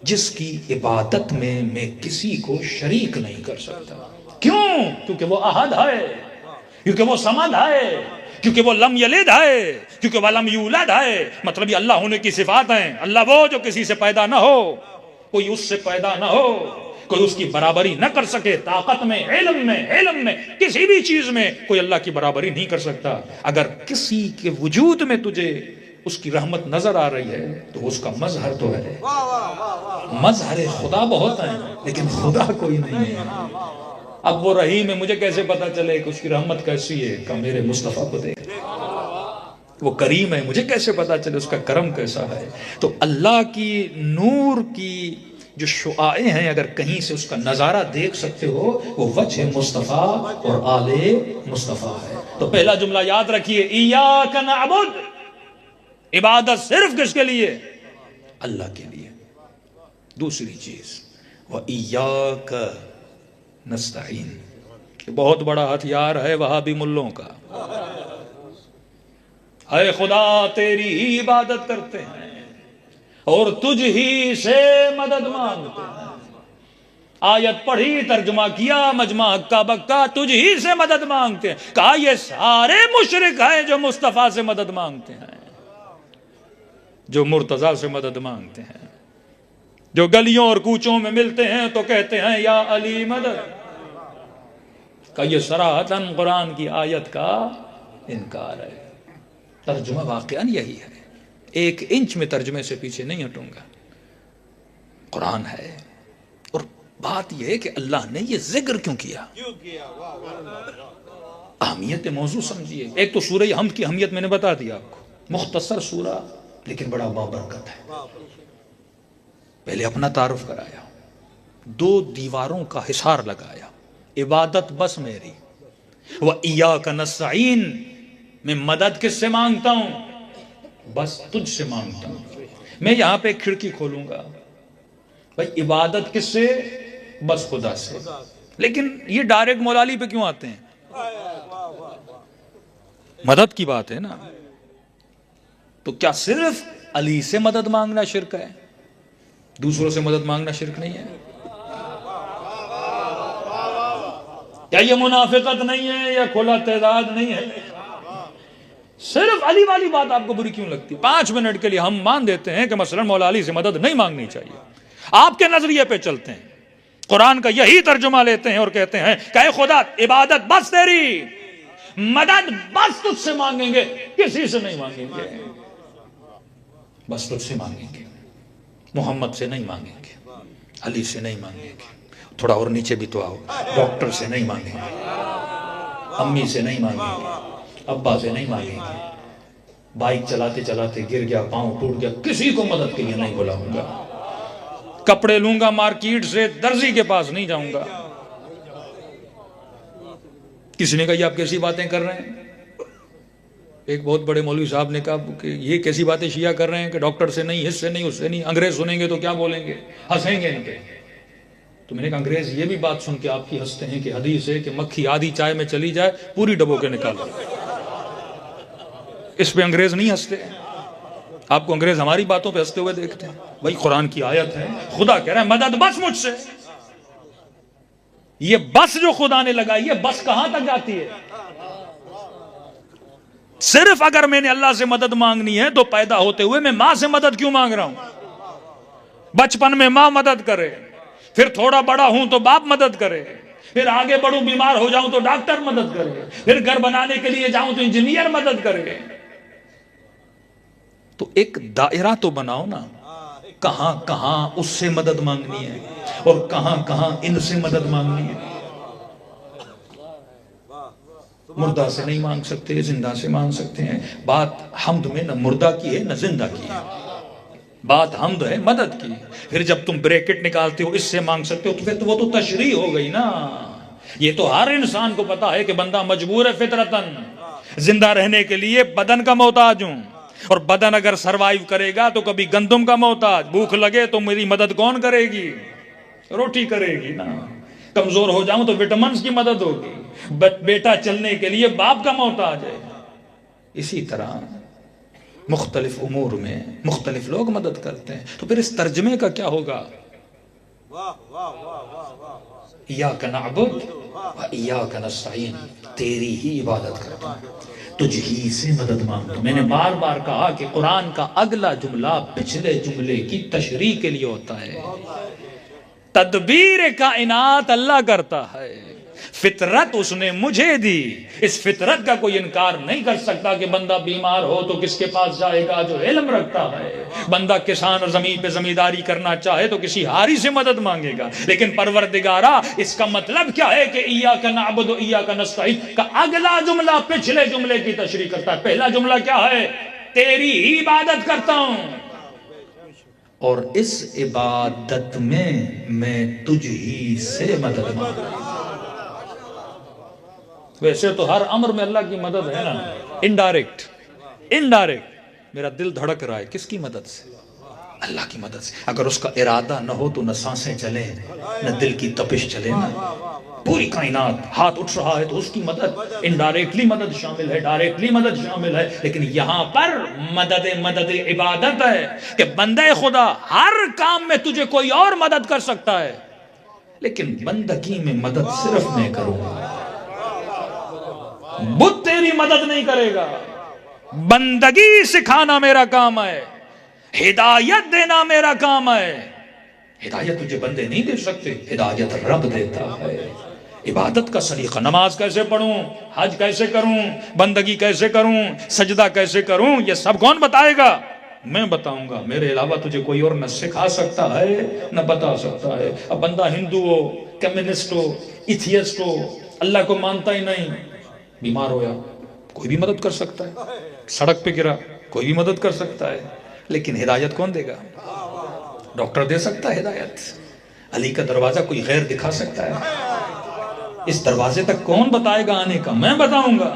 [SPEAKER 1] جس کی عبادت میں کسی کو شریک نہیں کر سکتا۔ کیوں؟ کیونکہ وہ احد ہے، کیونکہ وہ صمد ہے، کیونکہ وہ لم یلد ہے، کیونکہ وہ لم یولد ہے۔ مطلب یہ اللہ ہونے کی صفات ہیں۔ اللہ وہ جو کسی سے پیدا نہ ہو، کوئی اس سے پیدا نہ ہو، کوئی اس کی برابری نہ کر سکے، طاقت میں، علم میں، کسی بھی چیز میں کوئی اللہ کی برابری نہیں کر سکتا۔ اگر کسی کے وجود میں تجھے اس کی رحمت نظر آ رہی ہے تو اس کا مظہر تو ہے۔ مظہر خدا بہت ہیں لیکن خدا کوئی نہیں ہے۔ اب وہ رحیم ہے، مجھے کیسے پتا چلے کہ اس کی رحمت کیسی ہے؟ کہ میرے مصطفیٰ کو دیکھ۔ وہ کریم ہے، مجھے کیسے پتا چلے اس کا کرم کیسا ہے؟ تو اللہ کی نور کی جو شعائیں ہیں اگر کہیں سے اس کا نظارہ دیکھ سکتے ہو وہ وجہ مصطفیٰ اور آل مصطفیٰ ہے۔ تو پہلا جملہ یاد رکھیے، ایاک نعبد، عبادت صرف کس کے لیے؟ اللہ کے لیے۔ دوسری چیز وَإِيَّاكَ نستعین، بہت بڑا ہتھیار ہے وہابی ملوں کا۔ اے خدا تیری ہی عبادت کرتے ہیں اور تجھ ہی سے مدد مانگتے ہیں۔ آیت پڑھی، ترجمہ کیا، مجمع ہکا بکا، تجھ ہی سے مدد مانگتے ہیں۔ کہا یہ سارے مشرک ہیں جو مصطفیٰ سے مدد مانگتے ہیں، جو مرتضیٰ سے مدد مانگتے ہیں، جو گلیوں اور کوچوں میں ملتے ہیں تو کہتے ہیں یا علی مدد۔ کہ یہ صراحتاً قرآن کی آیت کا انکار ہے۔ ترجمہ واقعاً یہی ہے، 1 انچ میں ترجمے سے پیچھے نہیں ہٹوں گا، قرآن ہے۔ اور بات یہ ہے کہ اللہ نے یہ ذکر کیوں کیا؟ اہمیت موضوع سمجھیے۔ ایک تو سورہ حمد کی اہمیت میں نے بتا دیا آپ کو، مختصر سورہ لیکن بڑا بابرکت ہے۔ پہلے اپنا تعارف کرایا، 2 دیواروں کا حصار لگایا، عبادت بس میری، وَإِيَّاكَ نَسْتَعِينُ، میں مدد کس سے مانگتا ہوں؟ بس تجھ سے مانگتا ہوں۔ میں یہاں پہ ایک کھڑکی کھولوں گا، بھائی عبادت کس سے؟ بس خدا سے۔ لیکن یہ ڈائریکٹ مولا علی پہ کیوں آتے ہیں؟ مدد کی بات ہے نا، تو کیا صرف علی سے مدد مانگنا شرک ہے؟ دوسروں سے مدد مانگنا شرک نہیں ہے؟ کیا یہ منافقت نہیں ہے یا کھلا تعداد نہیں ہے؟ صرف علی والی بات آپ کو بری کیوں لگتی؟ 5 منٹ کے لیے ہم مان دیتے ہیں کہ مثلا مولا علی سے مدد نہیں مانگنی چاہیے، آپ کے نظریے پہ چلتے ہیں، قرآن کا یہی ترجمہ لیتے ہیں اور کہتے ہیں کہ اے خدا عبادت بس تیری، مدد بس تجھ سے مانگیں گے، کسی سے نہیں مانگیں گے، بس تجھ سے مانگیں گے، محمد سے نہیں مانگیں گے، علی سے نہیں مانگیں گے، تھوڑا اور نیچے بھی تو آؤ، ڈاکٹر سے نہیں مانگیں گے، امی سے نہیں مانگیں گے، ابا سے نہیں مانگیں گے. بائک چلاتے چلاتے گر گیا، پاؤں ٹوٹ گیا، کسی کو مدد کے لیے نہیں بلاؤں گا. کپڑے لوں گا مارکیٹ سے، درزی کے پاس نہیں جاؤں گا. کسی نے کہا یہ آپ کیسی باتیں کر رہے ہیں؟ ایک بہت بڑے مولوی صاحب نے کہا کہ یہ کیسی باتیں شیعہ کر رہے ہیں کہ ڈاکٹر سے نہیں، اس سے نہیں، اس سے نہیں، انگریز سنیں گے تو کیا بولیں گے، ہنسیں گے ان پہ. تو میں نے کہا انگریز یہ بھی بات سن کے آپ کی ہنستے ہیں کہ حدیث ہے کہ مکھی آدھی چائے میں چلی جائے پوری ڈبو کے نکالو. اس پہ انگریز نہیں ہنستے. آپ کو انگریز ہماری باتوں پہ ہنستے ہوئے دیکھتے ہیں. بھائی قرآن کی آیت ہے، خدا کہہ رہا ہے مدد بس مجھ سے. یہ بس جو خدا نے لگائی ہے، بس کہاں تک جاتی ہے؟ صرف اگر میں نے اللہ سے مدد مانگنی ہے تو پیدا ہوتے ہوئے میں ماں سے مدد کیوں مانگ رہا ہوں؟ بچپن میں ماں مدد کرے، پھر تھوڑا بڑا ہوں تو باپ مدد کرے، پھر آگے بڑھوں بیمار ہو جاؤں تو ڈاکٹر مدد کرے، پھر گھر بنانے کے لیے جاؤں تو انجینئر مدد کرے. تو ایک دائرہ تو بناؤ نا، کہاں کہاں اس سے مدد مانگنی ہے اور کہاں کہاں ان سے مدد مانگنی ہے. مردہ سے نہیں مانگ سکتے، زندہ سے مانگ سکتے ہیں. بات حمد میں نہ مردہ کی ہے نہ زندہ کی ہے، بات حمد ہے مدد کی. پھر جب تم بریکٹ نکالتے ہو اس سے مانگ سکتے ہو تو پھر تو وہ تو تشریح ہو گئی نا. یہ تو ہر انسان کو پتا ہے کہ بندہ مجبور ہے فطرتاً زندہ رہنے کے لیے بدن کا محتاج ہوں، اور بدن اگر سروائیو کرے گا تو کبھی گندم کا محتاج. بھوک لگے تو میری مدد کون کرے گی؟ روٹی کرے گی نا. کمزور ہو جاؤں تو وٹامنز کی مدد ہوگی. بیٹا چلنے کے لیے باپ کا محتاج ہے. اسی طرح مختلف امور میں مختلف لوگ مدد کرتے ہیں. تو پھر اس ترجمے کا کیا ہوگا؟ ایاک نعبد و ایاک نستعین، تیری ہی عبادت کرتا ہوں، تجھ ہی سے مدد مانگتا ہوں. میں نے بار بار کہا کہ قرآن کا اگلا جملہ پچھلے جملے کی تشریح کے لیے ہوتا ہے. تدبیر کائنات اللہ کرتا ہے، فطرت اس نے مجھے دی. اس فطرت کا کوئی انکار نہیں کر سکتا کہ بندہ بیمار ہو تو کس کے پاس جائے گا؟ جو علم رکھتا ہے. بندہ کسان اور زمین پہ زمینداری کرنا چاہے تو کسی ہاری سے مدد مانگے گا. لیکن پروردگارا اس کا مطلب کیا ہے کہ ایاک نعبد و ایاک نستعین کا اگلا جملہ پچھلے جملے کی تشریح کرتا ہے. پہلا جملہ کیا ہے؟ تیری ہی عبادت کرتا ہوں، اور اس عبادت میں تجھ ہی سے مدد مانگتا ہوں. ویسے تو ہر امر میں اللہ کی مدد ہے نا، انڈائریکٹ. میرا دل دھڑک رہا ہے، کس کی مدد سے؟ اللہ کی مدد سے. اگر اس کا ارادہ نہ ہو تو نہ سانسیں چلیں نہ دل کی تپش چلے نا. پوری کائنات ہاتھ اٹھ رہا ہے تو اس کی مدد انڈائریکٹلی مدد شامل ہے، ڈائریکٹلی مدد شامل ہے. لیکن یہاں پر مدد عبادت ہے کہ بندے خدا ہر کام میں تجھے کوئی اور مدد کر سکتا ہے، لیکن بندگی میں مدد صرف میں کروں گا. بت تیری مدد نہیں کرے گا. بندگی سکھانا میرا کام ہے، ہدایت دینا میرا کام ہے. ہدایت تجھے بندے نہیں دے سکتے، ہدایت رب دیتا ہے. عبادت کا سلیقہ، نماز کیسے پڑھوں، حج کیسے کروں، بندگی کیسے کروں، سجدہ کیسے کروں، یہ سب کون بتائے گا؟ میں بتاؤں گا. میرے علاوہ تجھے کوئی اور نہ سکھا سکتا ہے نہ بتا سکتا ہے. اب بندہ ہندو ہو، کمیونسٹ ہو، ایتھیسٹ ہو، اللہ کو مانتا ہی نہیں، بیمار ہویا کوئی بھی مدد کر سکتا ہے، سڑک پہ گرا کوئی بھی مدد کر سکتا ہے. لیکن ہدایت کون دے گا؟ ڈاکٹر دے سکتا ہے ہدایت. علی کا دروازہ کوئی غیر دکھا سکتا ہے؟ اس دروازے تک کون بتائے گا آنے کا؟ میں بتاؤں گا.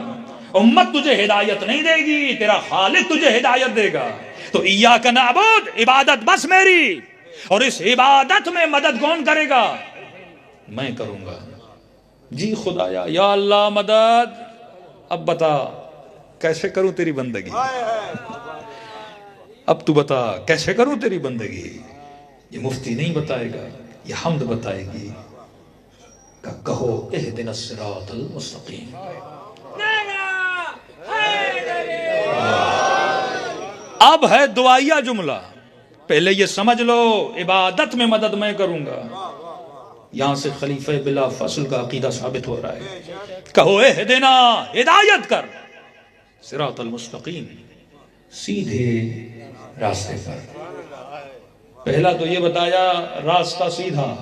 [SPEAKER 1] امت تجھے ہدایت نہیں دے گی، تیرا خالق تجھے ہدایت دے گا. تو ایاک نعبد، عبادت بس میری، اور اس عبادت میں مدد کون کرے گا؟ میں کروں گا. جی خدایا، یا اللہ مدد. اب بتا کیسے کروں تیری بندگی؟ اب تو بتا کیسے کروں تیری بندگی؟ یہ مفتی نہیں بتائے گا، یہ حمد بتائے گی. کہ کہو اہدنا الصراط المستقیم. اب ہے دعائیہ جملہ. پہلے یہ سمجھ لو عبادت میں مدد میں کروں گا. یہاں سے خلیفہ بلا فصل کا عقیدہ ثابت ہو رہا ہے. کہو اہدنا، ہدایت کر، صراط المستقیم، سیدھے راستے پر. پہلا تو یہ بتایا راستہ سیدھا.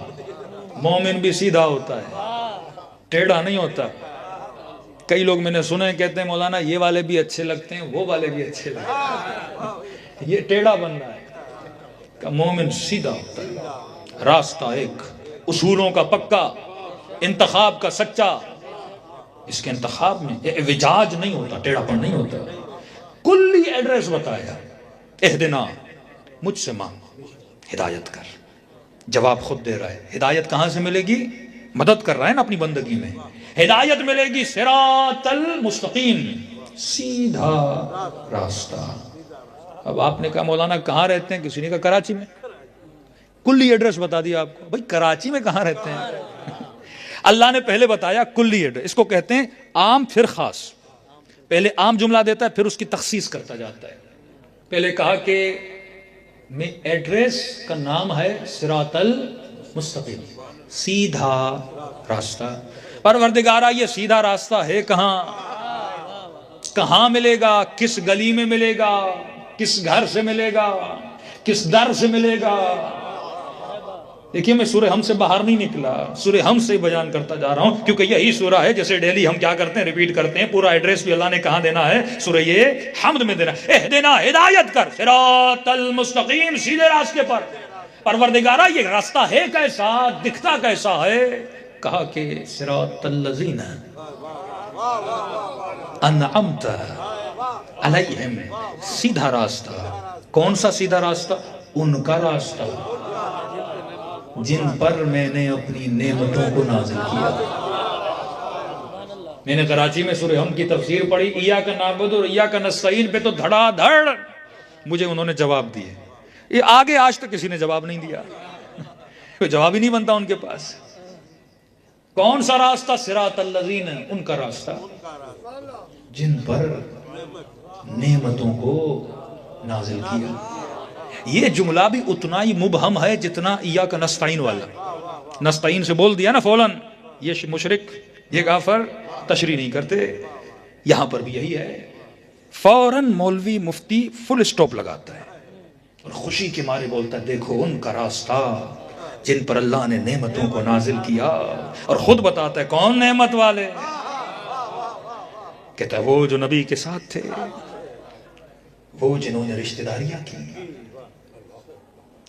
[SPEAKER 1] مومن بھی سیدھا ہوتا ہے، ٹیڑھا نہیں ہوتا. کئی لوگ میں نے سنے کہتے ہیں مولانا یہ والے بھی اچھے لگتے ہیں وہ والے بھی اچھے لگتے ہیں، یہ ٹیڑھا بن رہا ہے کہ مومن سیدھا ہوتا ہے، راستہ ایک، اصولوں کا پکا، انتخاب کا سچا، اس کے انتخاب میں اعوجاج نہیں ہوتا، ٹیڑھا پن نہیں ہوتا، کلی ایڈریس بتایا، اہدنا، مجھ سے مانگ، ہدایت کر، جواب خود دے رہا ہے، ہدایت کہاں سے ملے گی؟ مدد کر رہا ہے نا اپنی بندگی میں، ہدایت ملے گی صراط المستقیم، سیدھا راستہ۔ اب آپ نے کہا مولانا کہاں رہتے ہیں؟ کسی نے کہا کراچی میں، کلی ایڈریس بتا دیا آپ کو۔ بھئی کراچی میں کہاں رہتے ہیں؟ اللہ نے پہلے بتایا کلی ایڈریس، اس کو کہتے ہیں عام پھر خاص، پہلے عام جملہ دیتا ہے پھر اس کی تخصیص کرتا جاتا ہے۔ پہلے کہا کہ میں ایڈریس کا نام ہے صراط المستقیم، سیدھا راستہ۔ پروردگارہ یہ سیدھا راستہ ہے کہاں؟ کہاں ملے گا؟ کس گلی میں ملے گا؟ کس گھر سے ملے گا؟ کس در سے ملے گا؟ دیکھیے میں سورہ ہم سے باہر نہیں نکلا، سورہ ہم سے بیان کرتا جا رہا ہوں، کیونکہ یہی سورہ ہے جیسے ڈیلی ہم کیا کرتے ہیں، ریپیٹ کرتے ہیں۔ پورا ایڈریس بھی اللہ نے کہاں دینا ہے؟ سورہ یہ حمد میں دینا ہے، اہدنا، ہدایت کر، صراط المستقیم، سیدھے راستے پر۔ پروردگارہ یہ راستہ ہے کیسا، دکھتا کیسا ہے؟ کہا کہ صراط الذین انعمت علیہم، سیدھا راستہ۔ کون سا سیدھا راستہ؟ ان کا راستہ جن پر میں نے اپنی نعمتوں کو نازل کیا۔ میں نے کراچی میں سورہ ہم کی تفسیر پڑھی، ایاک نعبد اور ایاک نستعین پہ تو دھڑا دھڑ مجھے انہوں نے جواب دیے، یہ آگے آج تک کسی نے جواب نہیں دیا، کوئی جواب ہی نہیں بنتا ان کے پاس۔ کون سا راستہ؟ صراط الذین، ان کا راستہ جن پر نعمتوں کو نازل کیا۔ یہ جملہ بھی اتنا ہی مبہم ہے جتنا ایاک نستعین والا۔ نستعین سے بول دیا نا فولاً، یہ مشرک، یہ کافر، تشریح نہیں کرتے۔ یہاں پر بھی یہی ہے، فوراً مولوی مفتی فل سٹاپ لگاتا ہے اور خوشی کے مارے بولتا ہے دیکھو ان کا راستہ جن پر اللہ نے نعمتوں کو نازل کیا، اور خود بتاتا ہے کون نعمت والے؟ کہتا ہے وہ جو نبی کے ساتھ تھے، وہ جنہوں نے رشتہ داریاں کی،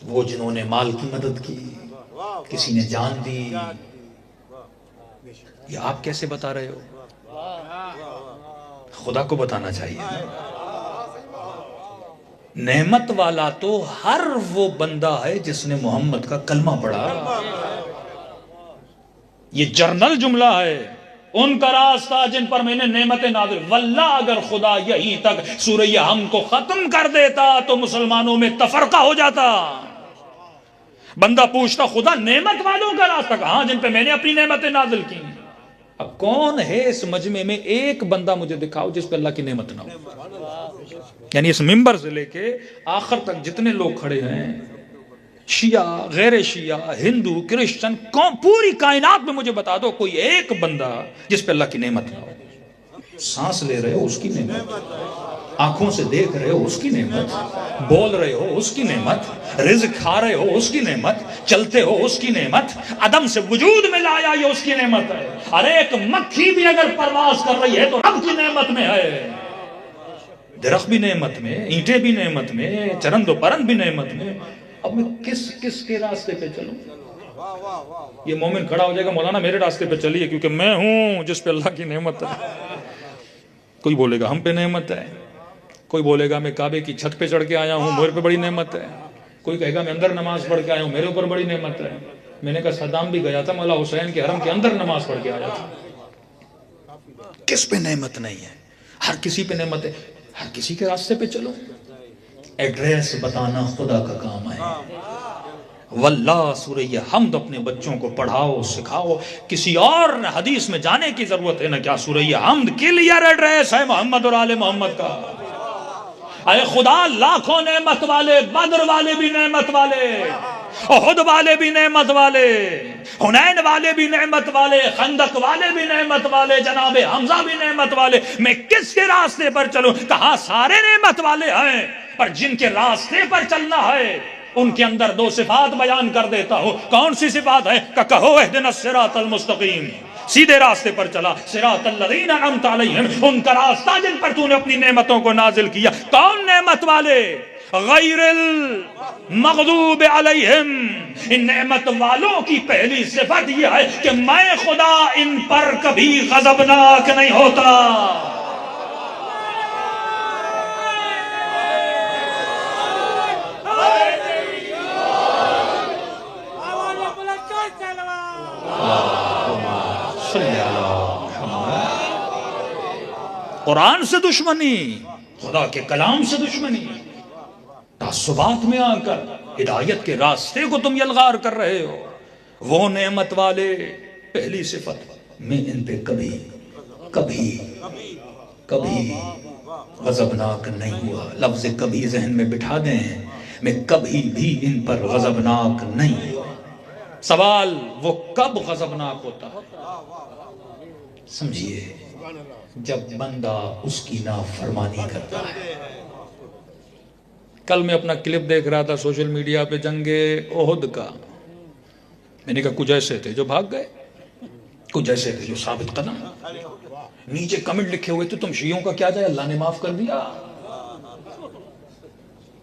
[SPEAKER 1] وہ جنہوں نے مال کی مدد کی، کسی نے جان دی۔ یہ آپ کیسے بتا رہے ہو؟ خدا کو بتانا چاہیے۔ نعمت والا تو ہر وہ بندہ ہے جس نے محمد کا کلمہ پڑھا۔ یہ جرنل جملہ ہے، ان کا راستہ جن پر میں نے نعمتیں نازل۔ واللہ اگر خدا یہی تک سورہ ہم کو ختم کر دیتا تو مسلمانوں میں تفرقہ ہو جاتا۔ بندہ پوچھتا خدا نعمت والوں کا راستہ کہاں جن پہ میں نے اپنی نعمتیں نازل کی؟ اب کون ہے اس مجمع میں ایک بندہ مجھے دکھاؤ جس پہ اللہ کی نعمت نہ ہو؟ یعنی اس ممبر سے لے کے آخر تک جتنے لوگ کھڑے ہیں، شیعہ، غیر شیعہ، ہندو، کرسچن، پوری کائنات میں مجھے بتا دو کوئی ایک بندہ جس پہ اللہ کی نعمت نہ ہو۔ سانس لے رہے ہو اس کی نعمت، آنکھوں سے دیکھ رہے ہو اس کی نعمت، بول رہے ہو اس کی نعمت، رزق کھا رہے ہو اس کی نعمت، چلتے ہو اس کی نعمت، عدم سے وجود میں لایا یہ اس کی نعمت ہے۔ ارے ایک مکھی بھی اگر پرواز کر رہی ہے تو رب کی نعمت میں ہے۔ درخت بھی نعمت میں، اینٹیں بھی نعمت میں، چرند و پرند بھی نعمت میں۔ اب میں کس کے راستے پہ چلوں؟ یہ مومن کھڑا ہو جائے گا مولانا میرے راستے پہ چلیے کیونکہ میں ہوں جس پہ اللہ کی نعمت ہے۔ کوئی بولے گا ہم پہ نعمت ہے، کوئی بولے گا میں کعبے کی چھت پہ چڑھ کے آیا ہوں میرے پہ بڑی نعمت ہے، کوئی کہے گا میں اندر نماز پڑھ کے آیا ہوں میرے اوپر بڑی نعمت ہے۔ میں نے کہا صدام بھی گیا تھا مولا حسین کے حرم کے اندر نماز پڑھ کے آیا تھا۔ کس پہ نعمت نہیں ہے؟ ہر کسی پہ نعمت ہے، ہر کسی کے راستے پہ چلو۔ ایڈریس بتانا خدا کا کام ہے۔ واللہ سورہ حمد اپنے بچوں کو پڑھاؤ، سکھاؤ، کسی اور حدیث میں جانے کی ضرورت ہے نہ کیا؟ سورہ حمد کلیئر ایڈریس ہے محمد اور آل محمد کا۔ اے خدا لاکھوں نعمت والے، بدر والے بھی نعمت والے، احد والے بھی نعمت والے، حنین والے بھی نعمت والے، خندق والے بھی نعمت والے، جناب حمزہ بھی نعمت والے۔ میں کس کے راستے پر چلوں؟ کہا سارے نعمت والے ہیں، پر جن کے راستے پر چلنا ہے ان کے اندر دو صفات بیان کر دیتا ہوں۔ کون سی صفات ہے؟ کہ کہو اہدنا الصراط المستقیم، سیدھے راستے پر چلا. صراط الذین انعمت علیہم، ان کا راستہ جن پر تو نے اپنی نعمتوں کو نازل کیا. کون نعمت والے؟ غیر المغضوب علیہم. ان نعمت والوں کی پہلی صفت یہ ہے کہ میں خدا ان پر کبھی غضبناک نہیں ہوتا. قرآن سے دشمنی، خدا کے کلام سے دشمنی، تعصبات میں آ کر ہدایت کے راستے کو تم یلغار کر رہے ہو. وہ نعمت والے، پہلی صفت، میں ان پہ کبھی کبھی کبھی غضبناک نہیں ہوا. لفظ کبھی ذہن میں بٹھا دیں، میں کبھی بھی ان پر غضبناک نہیں ہوا. سوال وہ کب غضبناک ہوتا ہے؟ سمجھیے، جب بندہ اس کی نافرمانی کرتا ہے. کل میں اپنا کلپ دیکھ رہا تھا سوشل میڈیا پہ جنگ احد کا. میں نے کہا کچھ ایسے تھے جو بھاگ گئے، کچھ ایسے تھے جو ثابت قدم. نیچے کمنٹ لکھے ہوئے تھے تم شیعوں کا کیا جائے، اللہ نے معاف کر دیا.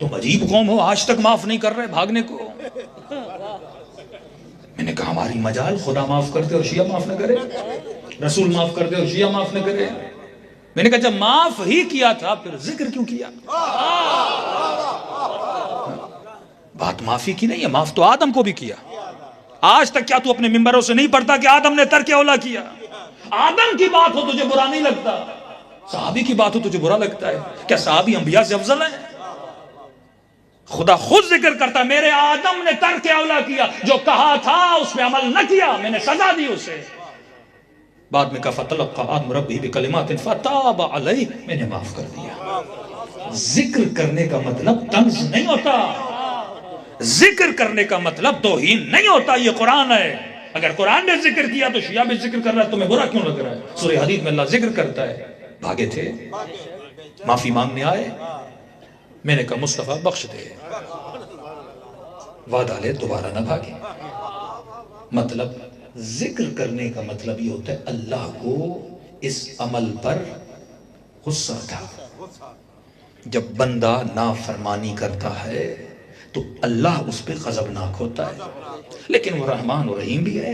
[SPEAKER 1] تم عجیب قوم ہو، آج تک معاف نہیں کر رہے بھاگنے کو. میں نے کہا ہماری مجال، خدا معاف کرتے اور شیعہ معاف نہ کرے، رسول معاف کرتے اور شیعہ معاف نہ کرے. میں نے کہا جب معاف ہی کیا تھا پھر ذکر کیوں کیا؟ بات معافی کی نہیں ہے، معاف تو آدم کو بھی کیا. آج تک کیا تو اپنے ممبروں سے نہیں پڑھتا کہ آدم نے ترک اولا کیا؟ آدم کی بات ہو تجھے برا نہیں لگتا، صحابی کی بات ہو تجھے برا لگتا ہے؟ کیا صحابی انبیاء سے افضل ہیں؟ خدا خود ذکر کرتا میرے آدم نے ترک اولا کیا، جو کہا تھا اس پہ عمل نہ کیا، میں نے سزا دی اسے. بعد میں کہا فَتَلَقَّى آدَمُ رَبِّهِ بِكَلِمَاتٍ فَتَابَ عَلَيْهِ، میں نے معاف کر دیا. ذکر کرنے کا مطلب طنز نہیں ہوتا، ذکر کرنے کا مطلب توہین نہیں ہوتا. یہ قرآن ہے. اگر قرآن نے ذکر کیا تو شیعہ بھی ذکر کر رہا ہے، تمہیں برا کیوں لگ رہا ہے؟ سورہ حدید میں اللہ ذکر کرتا ہے. بھاگے تھے، معافی مانگنے آئے، میں نے کہا مصطفیٰ بخش دے، وعدہ لے دوبارہ نہ بھاگے. مطلب ذکر کرنے کا مطلب یہ ہوتا ہے اللہ کو اس عمل پر غصہ تھا. جب بندہ نافرمانی کرتا ہے تو اللہ اس پہ غضبناک ہوتا ہے، لیکن وہ رحمان و رحیم بھی ہے،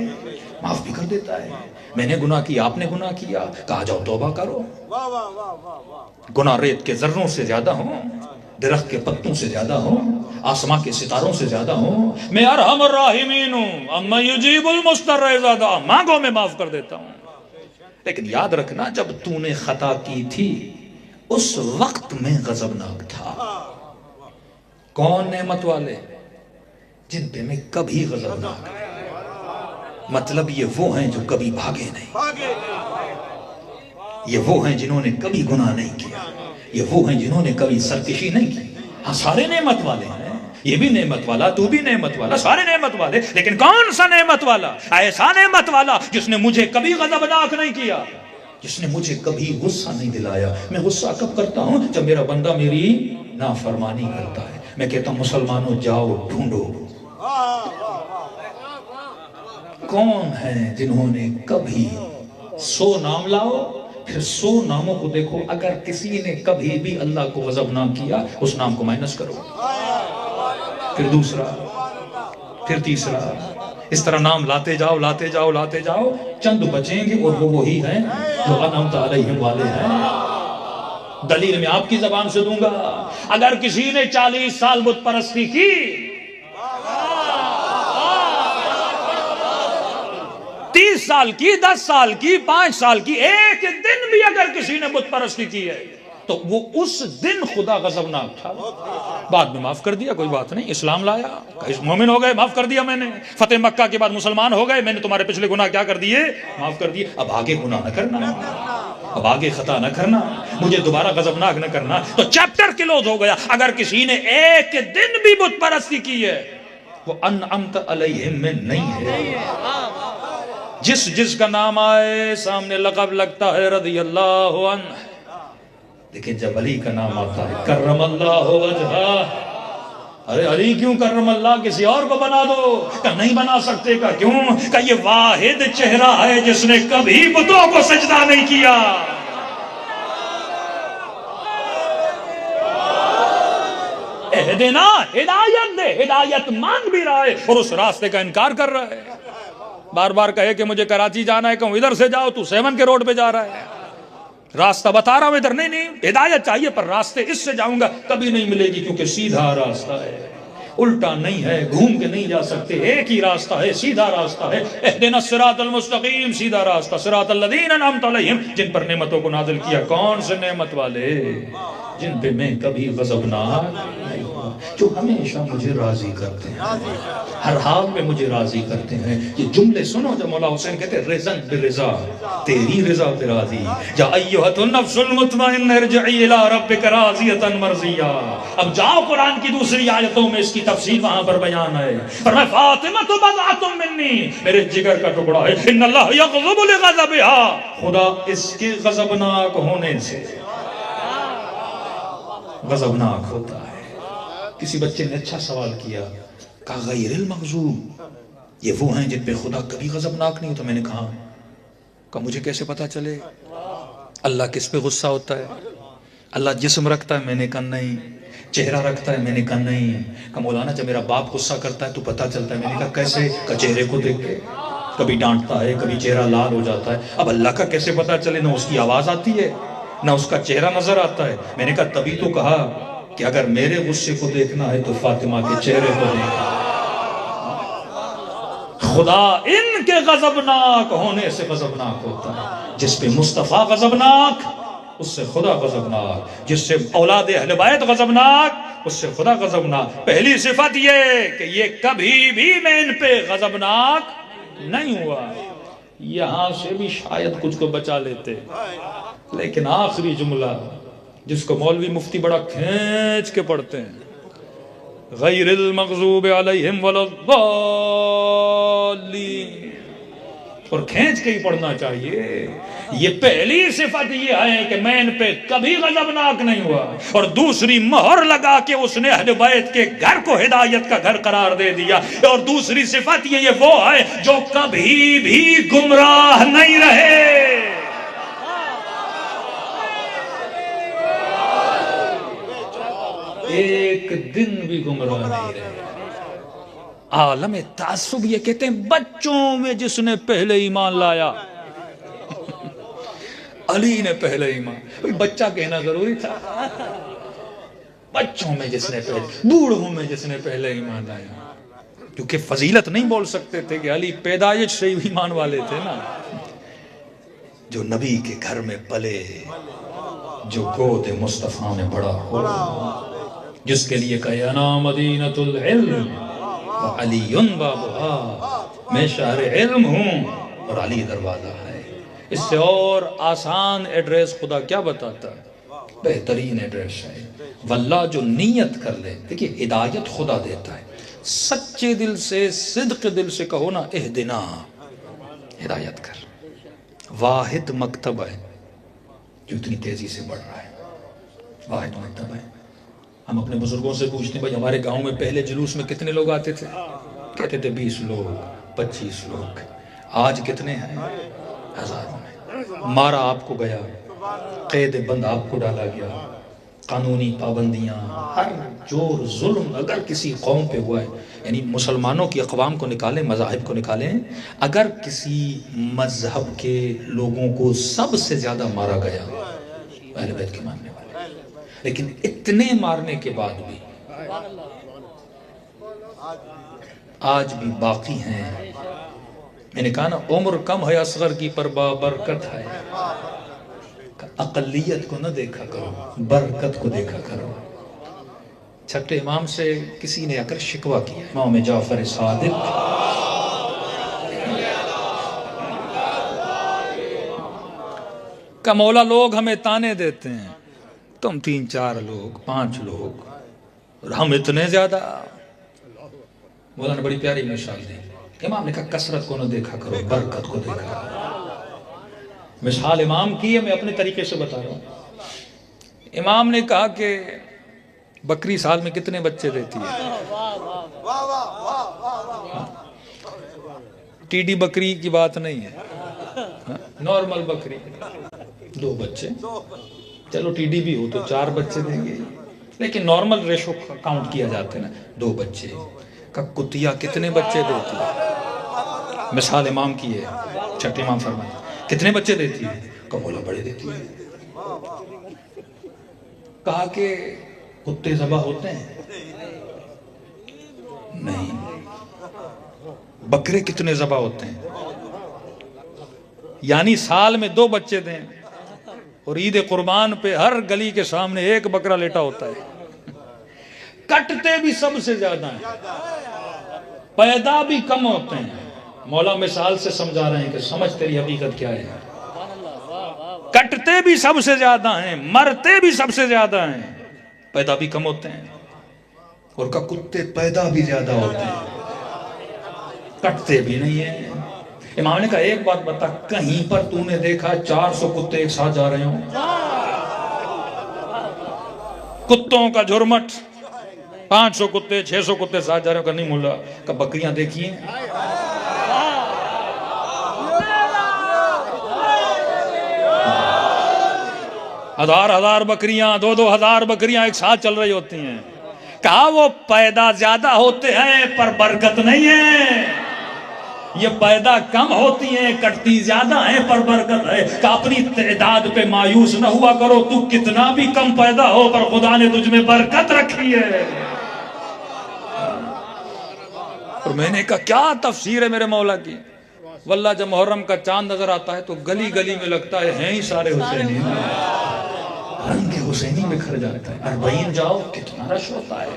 [SPEAKER 1] معاف بھی کر دیتا ہے. میں نے گناہ کیا، آپ نے گناہ کیا، کہا جاؤ توبہ کرو. گناہ ریت کے ذروں سے زیادہ ہوں، درخت کے پتوں سے زیادہ ہوں، آسمان کے ستاروں سے زیادہ ہوں. میں ارحم الراحمین ہوں، اما یجیب المضطر اذا دعا، مانگو میں معاف کر دیتا ہوں. لیکن یاد رکھنا جب تو نے خطا کی تھی اس وقت میں غضبناک تھا. کون نعمت والے؟ جن پہ میں کبھی غضبناک نہیں. مطلب یہ وہ ہیں جو کبھی بھاگے نہیں، یہ وہ ہیں جنہوں نے کبھی گناہ نہیں کیا، یہ وہ ہیں جنہوں نے کبھی سرکشی نہیں کی. ہاں سارے نعمت والے ہیں، یہ بھی نعمت والا، تو بھی نعمت والا، سارے نعمت والے. لیکن کون سا نعمت والا؟ ایسا نعمت والا جس نے مجھے کبھی غضبناک نہیں کیا، جس نے مجھے کبھی غصہ نہیں دلایا. میں غصہ کب کرتا ہوں؟ جب میرا بندہ میری نافرمانی کرتا ہے. میں کہتا ہوں مسلمانوں جاؤ ڈھونڈو کون ہیں جنہوں نے کبھی 100 نام لاؤ، پھر 100 ناموں کو دیکھو، اگر کسی نے کبھی بھی اللہ کو غضب نہ کیا اس نام کو مائنس کرو، پھر دوسرا، پھر تیسرا، اس طرح نام لاتے جاؤ لاتے جاؤ لاتے جاؤ. چند بچیں گے اور وہ وہی ہیں جو انعمت علیہم والے ہیں. دلیل میں آپ کی زبان سے دوں گا. اگر کسی نے 40 سال بت پرستی کی، 30 سال کی، 10 سال کی، 5 سال کی، ایک دن بھی اگر کسی نے بت پرستی کی ہے تو وہ اس دن خدا غضبناک تھا. بعد میں معاف کر دیا، کوئی بات نہیں، اسلام لایا، مومن ہو گئے، معاف کر دیا میں نے. فتح مکہ کے بعد مسلمان ہو گئے، میں نے تمہارے پچھلے گناہ کیا کر دیے؟ معاف کر دیے. اب آگے گناہ نہ کرنا، اب آگے خطا نہ کرنا، مجھے دوبارہ غضبناک نہ کرنا. تو چیپٹر کلوز ہو گیا. اگر کسی نے ایک دن بھی بت پرستی کی ہے وہ انعمت علیہم میں نہیں ہے. جس کا نام آئے سامنے لقب لگتا ہے رضی اللہ عنہ، لیکن جب علی کا نام آتا ہے کرم اللہ وجہہ، ارے علی کیوں کرم اللہ کسی اور کو بنا دو؟ کہ نہیں بنا سکتے؟ کا کیوں؟ کہ یہ واحد چہرہ ہے جس نے کبھی بتوں کو سجدہ نہیں کیا. اہدنا، ہدایت دے. ہدایت مانگ بھی رہا ہے اور اس راستے کا انکار کر رہا ہے. بار بار کہے کہ مجھے کراچی جانا ہے، کہوں ادھر سے جاؤ، تو 7 کے روڈ پہ جا رہا ہے. راستہ بتا رہا ہوں ادھر. نہیں، ہدایت چاہیے پر راستے اس سے جاؤں گا کبھی نہیں ملے گی، کیونکہ سیدھا راستہ ہے، الٹا نہیں ہے، گھوم کے نہیں جا سکتے. ایک ہی راستہ ہے، سیدھا راستہ ہے. اہدنا الصراط المستقیم، سیدھا راستہ. صراط الذین انعمت علیہم، جن پر نعمتوں کو نازل کیا. کون سے نعمت والے؟ جن پہ میں کبھی غضبناک نہیں ہوا، جو ہمیشہ مجھے راضی کرتے ہیں، ہر حال میں مجھے راضی کرتے ہیں. یہ جملے سنو جب مولا حسین کہتے ہیں رضا برضا، تیری رضا پہ راضی. یا ایھۃ النفس المطمئنہ ارجعی الی ربک راضیۃ مرضیہ. اب جاؤ قرآن کی دوسری آیتوں میں اس کی تفصیل وہاں پر بیان ہے. فرمایا فاطمہ بضعۃ منی، میرے جگر کا ٹکڑا ہے. ان اللہ یغضب لغضبها، خدا اس کے غضبناک ہونے سے غضبناک ہوتا ہے. کسی بچے نے اچھا سوال کیا، کہا غیر المغضوب یہ وہ ہیں جن پہ خدا کبھی غضبناک نہیں ہوتا. میں نے کہا مجھے کیسے پتا چلے اللہ کس پہ غصہ ہوتا ہے؟ اللہ جسم رکھتا ہے؟ میں نے کہا نہیں. چہرہ رکھتا ہے؟ میں نے کہا نہیں. کہا مولانا جب میرا باپ غصہ کرتا ہے تو پتا چلتا ہے. میں نے کہا کیسے؟ کہ چہرے کو دیکھ کے، کبھی ڈانٹتا ہے، کبھی چہرہ لال ہو جاتا ہے. اب اللہ کا کیسے پتا چلے؟ نہ اس کی آواز آتی ہے نہ اس کا چہرہ نظر آتا ہے. میں نے کہا تبھی تو کہا کہ اگر میرے غصے کو دیکھنا ہے تو فاطمہ کے چہرے کو دیکھنا. خدا ان کے غضبناک ہونے سے غضبناک ہوتا ہے. جس پہ مصطفیٰ غضبناک اس سے خدا غضبناک، جس سے اولاد اہل بیت غضبناک اس سے خدا غضبناک. پہلی صفت یہ کہ یہ کبھی بھی میں ان پہ غضبناک نہیں ہوا. یہاں سے بھی شاید کچھ کو بچا لیتے، لیکن آخری جملہ جس کو مولوی مفتی بڑا کھینچ کے پڑھتے ہیں، غیر المغضوب علیہم ولا الضالین، اور کھینچ کے ہی پڑھنا چاہیے. یہ پہلی صفت یہ ہے کہ میں ان پہ کبھی غضبناک نہیں ہوا، اور دوسری مہر لگا کے اس نے اہل بیت کے گھر کو ہدایت کا گھر قرار دے دیا. اور دوسری صفت یہ وہ ہے جو کبھی بھی گمراہ نہیں رہے. ایک دن بھی گمراہ نہیں رہے. عالم تعصب یہ کہتے ہیں بچوں میں جس نے پہلے ایمان لایا. علی نے پہلے ایمان، بچہ کہنا ضروری تھا. بچوں میں جس نے پہلے، بوڑھوں میں جس نے پہلے ایمان لایا. کیونکہ فضیلت نہیں بول سکتے تھے کہ علی پیدائش سے ہی ایمان والے تھے نا. جو نبی کے گھر میں پلے، جو گود مصطفیٰ میں بڑا ہو، جس کے لیے کہا انا مدینۃ العلم وعلی بابها، میں شہر علم ہوں اور علی دروازہ ہے. اس سے اور آسان ایڈریس خدا کیا بتاتا ہے؟ بہترین ایڈریس ہے. واللہ جو نیت کر لے، دیکھیے ہدایت خدا دیتا ہے. سچے دل سے، صدق دل سے کہو نا اہدنا، ہدایت کر. واحد مکتب ہے جو اتنی تیزی سے بڑھ رہا ہے. واحد مکتب ہے. ہم اپنے بزرگوں سے پوچھتے ہیں بھائی ہمارے گاؤں میں پہلے جلوس میں کتنے لوگ آتے تھے؟ کہتے تھے 20 لوگ، 25 لوگ. آج کتنے ہیں؟ ہزاروں میں. مارا آپ کو گیا، قید بند آپ کو ڈالا گیا، قانونی پابندیاں، ہر جور ظلم اگر کسی قوم پہ ہوا ہے، یعنی مسلمانوں کی اقوام کو نکالیں، مذاہب کو نکالیں، اگر کسی مذہب کے لوگوں کو سب سے زیادہ مارا گیا اہل بیت کے ماننے والے، لیکن اتنے مارنے کے بعد بھی آج بھی باقی ہیں. میں نے کہا نا عمر کم ہے اصغر کی پر بابرکت ہے. اقلیت کو نہ دیکھا کرو، برکت کو دیکھا کرو. چھٹے امام سے کسی نے آ کر شکوہ کیا، امام جعفر صادق، کہ مولا لوگ ہمیں تانے دیتے ہیں، تم 3 4 لوگ 5 لوگ اور ہم اتنے زیادہ. مولا نے بڑی پیاری مثال دی. امام نے کہا کثرت کو نہ دیکھا کرو، برکت کو دیکھا کرو. مثال امام کی ہے، میں اپنے طریقے سے بتا رہا ہوں. امام نے کہا کہ بکری سال میں کتنے بچے دیتی ہے؟ ٹی ڈی بکری کی بات نہیں ہے، نارمل بکری 2 بچے، چلو ٹی ڈی بھی ہو تو 4 بچے دیں گے، لیکن نارمل ریشو کاؤنٹ کیا جاتا ہے نا، 2 بچے کا کتیا کتنے بچے دیتی ہے؟ مثال امام کی ہے، چھٹے امام فرمائے کتنے بچے دیتی ہے؟ کہا مولا بڑے دیتی ہے۔ کہا کہ کتے ذبح ہوتے ہیں؟ نہیں۔ بکرے کتنے ذبح ہوتے ہیں؟ یعنی سال میں 2 بچے دیں، اور عید قربان پہ ہر گلی کے سامنے 1 بکرا لیٹا ہوتا ہے۔ کٹتے بھی سب سے زیادہ ہیں، پیدا بھی کم ہوتے ہیں۔ مولا مثال سے سمجھا رہے ہیں کہ سمجھ تیری حقیقت کیا ہے۔ کٹتے بھی سب سے زیادہ ہیں، مرتے بھی سب سے زیادہ ہیں، پیدا بھی کم ہوتے ہیں، اور کا کتے پیدا بھی زیادہ ہوتے ہیں، کٹتے بھی نہیں ہیں۔ امام نے کہا ایک بات بتا، کہیں پر تو نے دیکھا 400 کتے ایک ساتھ جا رہے ہوں؟ کتوں کا جھرمٹ، 500 کتے 600 کتے ساتھ جا رہے ہوں؟ کہ نہیں مولا۔ کہ بکریاں دیکھی ہیں؟ ہزار بکریاں، 2,000 بکریاں ایک ساتھ چل رہی ہوتی ہیں۔ کہا وہ پیدا زیادہ ہوتے ہیں پر برکت نہیں ہے، یہ پیدا کم ہوتی ہیں کٹتی زیادہ ہیں پر برکت ہے۔ کہ اپنی تعداد پہ مایوس نہ ہوا کرو، تو کتنا بھی کم پیدا ہو پر خدا نے تجھ میں برکت رکھی ہے۔ اور میں نے کہا کیا تفسیر ہے میرے مولا کی؟ واللہ جب محرم کا چاند نظر آتا ہے تو گلی گلی میں لگتا ہے ہیں ہی سارے حسینی، رنگ حسینی میں کھر جاتا ہے۔ 40 جاؤ کتنا رش ہوتا ہے،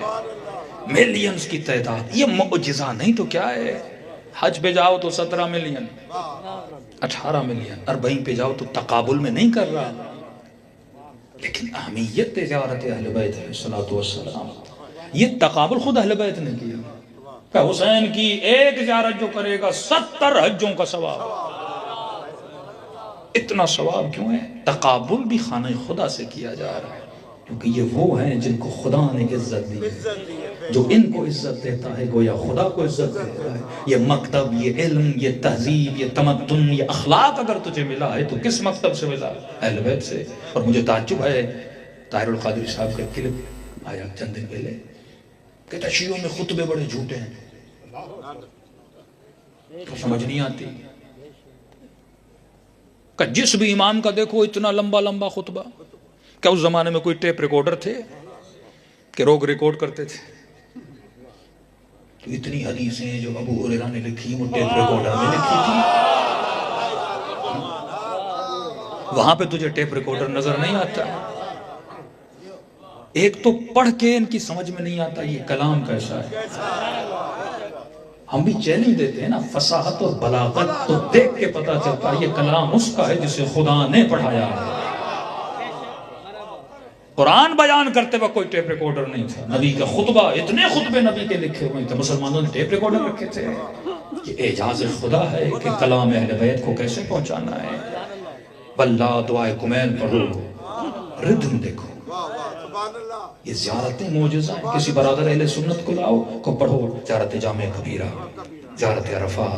[SPEAKER 1] ملینز کی تعداد۔ یہ معجزہ نہیں تو کیا ہے؟ حج پہ جاؤ تو 17 ملین، 18 ملین، 40 پہ جاؤ تو تقابل میں نہیں کر رہا، لیکن اہمیت زیارت اہل بیت علیہ السلام، یہ تقابل خود اہل بیت نے کیا کہ حسین کی 1 زیارت جو کرے گا 70 حجوں کا ثواب۔ اتنا ثواب کیوں ہے؟ تقابل بھی خانہ خدا سے کیا جا رہا ہے، کیونکہ یہ وہ ہیں جن کو خدا نے عزت دی ہے۔ جو ان کو عزت دیتا ہے گویا خدا کو عزت دیتا ہے۔ یہ مکتب، یہ علم، یہ تہذیب، یہ تمدن، یہ اخلاق اگر تجھے ملا ہے تو کس مکتب سے ملا؟ اہل بیت سے۔ اور مجھے تعجب ہے، طاہر القادری صاحب کا کلپ آیا چند دن پہلے، کہتا شیعوں میں خطبے بڑے جھوٹے ہیں، تو سمجھ نہیں آتی کہ جس بھی امام کا دیکھو اتنا لمبا لمبا خطبہ۔ کیا اس زمانے میں کوئی ٹیپ ریکارڈر تھے کہ لوگ ریکارڈ کرتے تھے؟ تو اتنی حدیثیں جو ابو ہریرہ نے لکھی وہ ٹیپ ریکارڈر میں لکھی تھی، وہاں پہ تجھے ٹیپ ریکارڈر نظر نہیں آتا۔ ایک تو پڑھ کے ان کی سمجھ میں نہیں آتا یہ کلام کیسا ہے۔ ہم بھی چیلنج دیتے ہیں نا، فصاحت اور بلاغت تو دیکھ کے پتا چلتا ہے یہ کلام اس کا ہے جسے خدا نے پڑھایا ہے۔ قرآن بیان کرتے وقت کوئی ٹیپ ریکارڈر نہیں تھا، نبی کا خطبہ، اتنے خطبے نبی کے لکھے ہوئے تھے، مسلمانوں نے ٹیپ ریکارڈر رکھے تھے۔ یہ اعجاز خدا ہے کہ کلام اہل بیت کو کیسے پہنچانا ہے۔ واللہ دعائے کمیل پڑھو، ردم دیکھو، یہ زیارتیں معجزہ ہیں۔ کسی برادر اہل سنت کو لاؤ کو پڑھو زیارت جامع کبیرہ، زیارت عرفہ،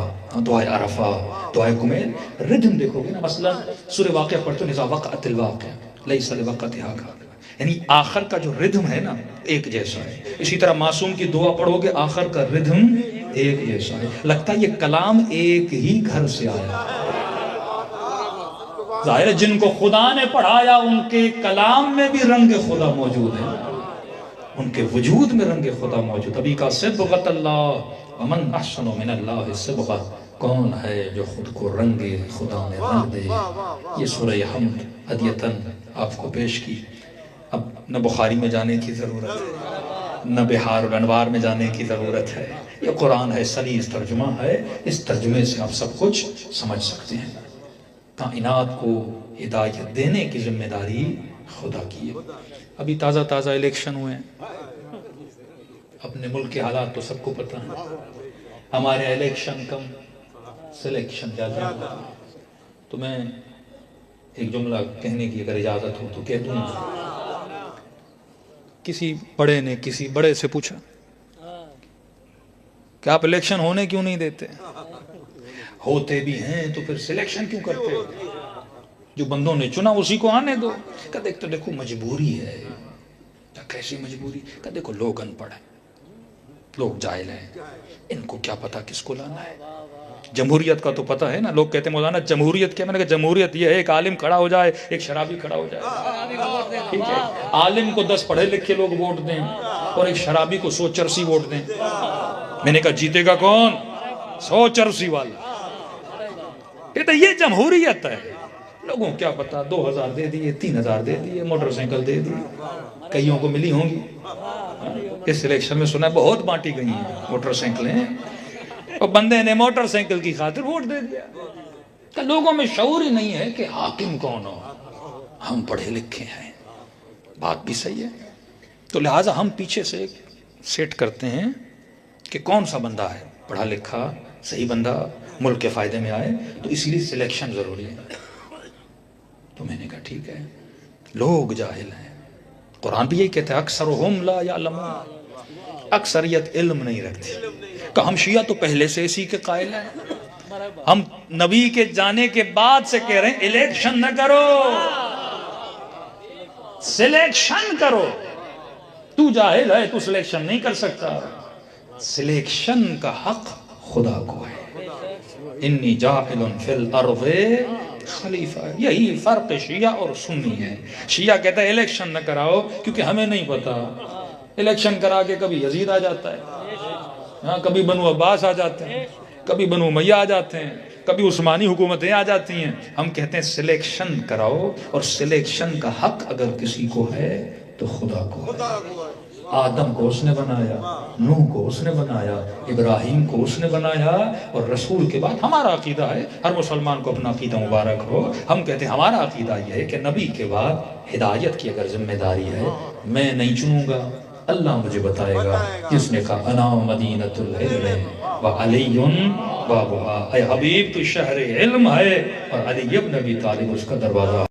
[SPEAKER 1] دعائے عرفہ، دعائے کمیل، ردم دیکھو گے نا۔ مثلا سورہ واقعہ پڑھتے ہو، نِذَا وَقَعَتِ الْوَاقِعَةُ لَيْسَ لِوَقْعَتِهَا كَاذِبَةٌ، یعنی آخر کا جو ردم ہے نا ایک جیسا ہے۔ اسی طرح معصوم کی دعا پڑھو گے آخر کا ردم ایک جیسا ہے۔ لگتا ہے یہ کلام ایک ہی گھر سے آیا۔ ظاہر ہے جن کو خدا نے پڑھایا ان کے کلام میں بھی رنگ خدا موجود ہے، ان کے وجود میں رنگ خدا موجود۔ ابھی کا صبغت اللہ ومن احسن من اللہ صبغہ، کون ہے جو خود کو رنگ خدا میں رنگ دے۔ یہ سورہ حمد ہدیتاً آپ کو پیش کی۔ اب نہ بخاری میں جانے کی ضرورت ہے، نہ بحار الانوار میں جانے کی ضرورت ہے، یہ قرآن ہے، سلیس ترجمہ ہے، اس ترجمے سے آپ سب کچھ سمجھ سکتے ہیں۔ کائنات کو ہدایت دینے کی ذمہ داری خدا کی ہے۔ ابھی تازہ تازہ الیکشن ہوئے ہیں، اپنے ملک کے حالات تو سب کو پتہ ہے۔ ہمارے الیکشن کم سلیکشن زیادہ ہوتا ہے۔ تو میں ایک جملہ کہنے کی اگر اجازت ہو تو کہہ دوں کسی بڑے نے کسی بڑے سے پوچھا کہ آپ الیکشن ہونے کیوں نہیں دیتے؟ ہوتے بھی ہیں تو پھر سلیکشن کیوں کرتے ہو؟ جو بندوں نے چنا اسی کو آنے دو۔ کہ دیکھو مجبوری ہے۔ کیسی مجبوری؟ کہ دیکھو لوگ ان پڑھ ہیں، لوگ جاہل ہیں، ان کو کیا پتا کس کو لانا ہے۔ جمہوریت کا تو پتا ہے نا، لوگ کہتے ہیں مولانا جمہوریت کیا؟ میں نے کہا جمہوریت یہ ہے ایک عالم کھڑا ہو جائے، ایک شرابی کھڑا ہو جائے، ٹھیک ہے؟ عالم کو 10 پڑھے لکھے لوگ ووٹ دیں اور ایک شرابی کو 100 چرسی ووٹ دیں۔ میں نے کہا جیتے گا کون؟ 100 چرسی والا۔ کہتا یہ جمہوریت ہے۔ لوگوں کیا پتا، 2000 دے دیے، 3000 دے دیے، موٹر سائیکل دے دی، کئیوں کو ملی ہوں گی۔ اس الیکشن میں سنا ہے بہت بانٹی گئی ہیں موٹر سائیکلیں، اور بندے نے موٹر سائیکل کی خاطر ووٹ دے دیا۔ کہ لوگوں میں شعور ہی نہیں ہے کہ حاکم کون ہو۔ ہم پڑھے لکھے ہیں، بات بھی صحیح ہے، تو لہٰذا ہم پیچھے سے سیٹ کرتے ہیں کہ کون سا بندہ ہے پڑھا لکھا صحیح بندہ، ملک کے فائدے میں آئے، تو اسی لیے سلیکشن ضروری ہے۔ تو میں نے کہا ٹھیک ہے، لوگ جاہل ہیں، قرآن بھی یہی کہتا ہے اکثرہم لا یعلمون، اکثریت علم نہیں رکھتی۔ کہ ہم شیعہ تو پہلے سے اسی کے قائل ہیں، ہم نبی کے جانے کے بعد سے کہہ رہے ہیں الیکشن نہ کرو، سلیکشن کرو۔ تو جاہل ہے تو سلیکشن نہیں کر سکتا، سلیکشن کا حق خدا کو ہے۔ انی جاعل فی الارض خلیفہ۔ یہی فرق شیعہ اور سنی ہے۔ شیعہ کہتا ہے الیکشن نہ کراؤ کیونکہ ہمیں نہیں پتا، الیکشن کرا کے کبھی یزید آ جاتا ہے، ہاں کبھی بنو عباس آ جاتے ہیں، کبھی بنو امیہ آ جاتے ہیں، کبھی عثمانی حکومتیں آ جاتی ہیں۔ ہم کہتے ہیں سلیکشن کراؤ، اور سلیکشن کا حق اگر کسی کو ہے تو خدا کو ہے۔ آدم کو اس نے بنایا، نوح کو اس نے بنایا، ابراہیم کو اس نے بنایا، اور رسول کے بعد ہمارا عقیدہ ہے، ہر مسلمان کو اپنا عقیدہ مبارک ہو، ہم کہتے ہیں ہمارا عقیدہ یہ ہے کہ نبی کے بعد ہدایت کی اگر ذمہ داری ہے، میں نہیں چنوں گا، اللہ مجھے بتائے گا، جس نے کہا انا مدینۃ العلم وعلی بابھا، اے حبیب تو شہر علم ہے اور علی ابن ابی طالب اس کا دروازہ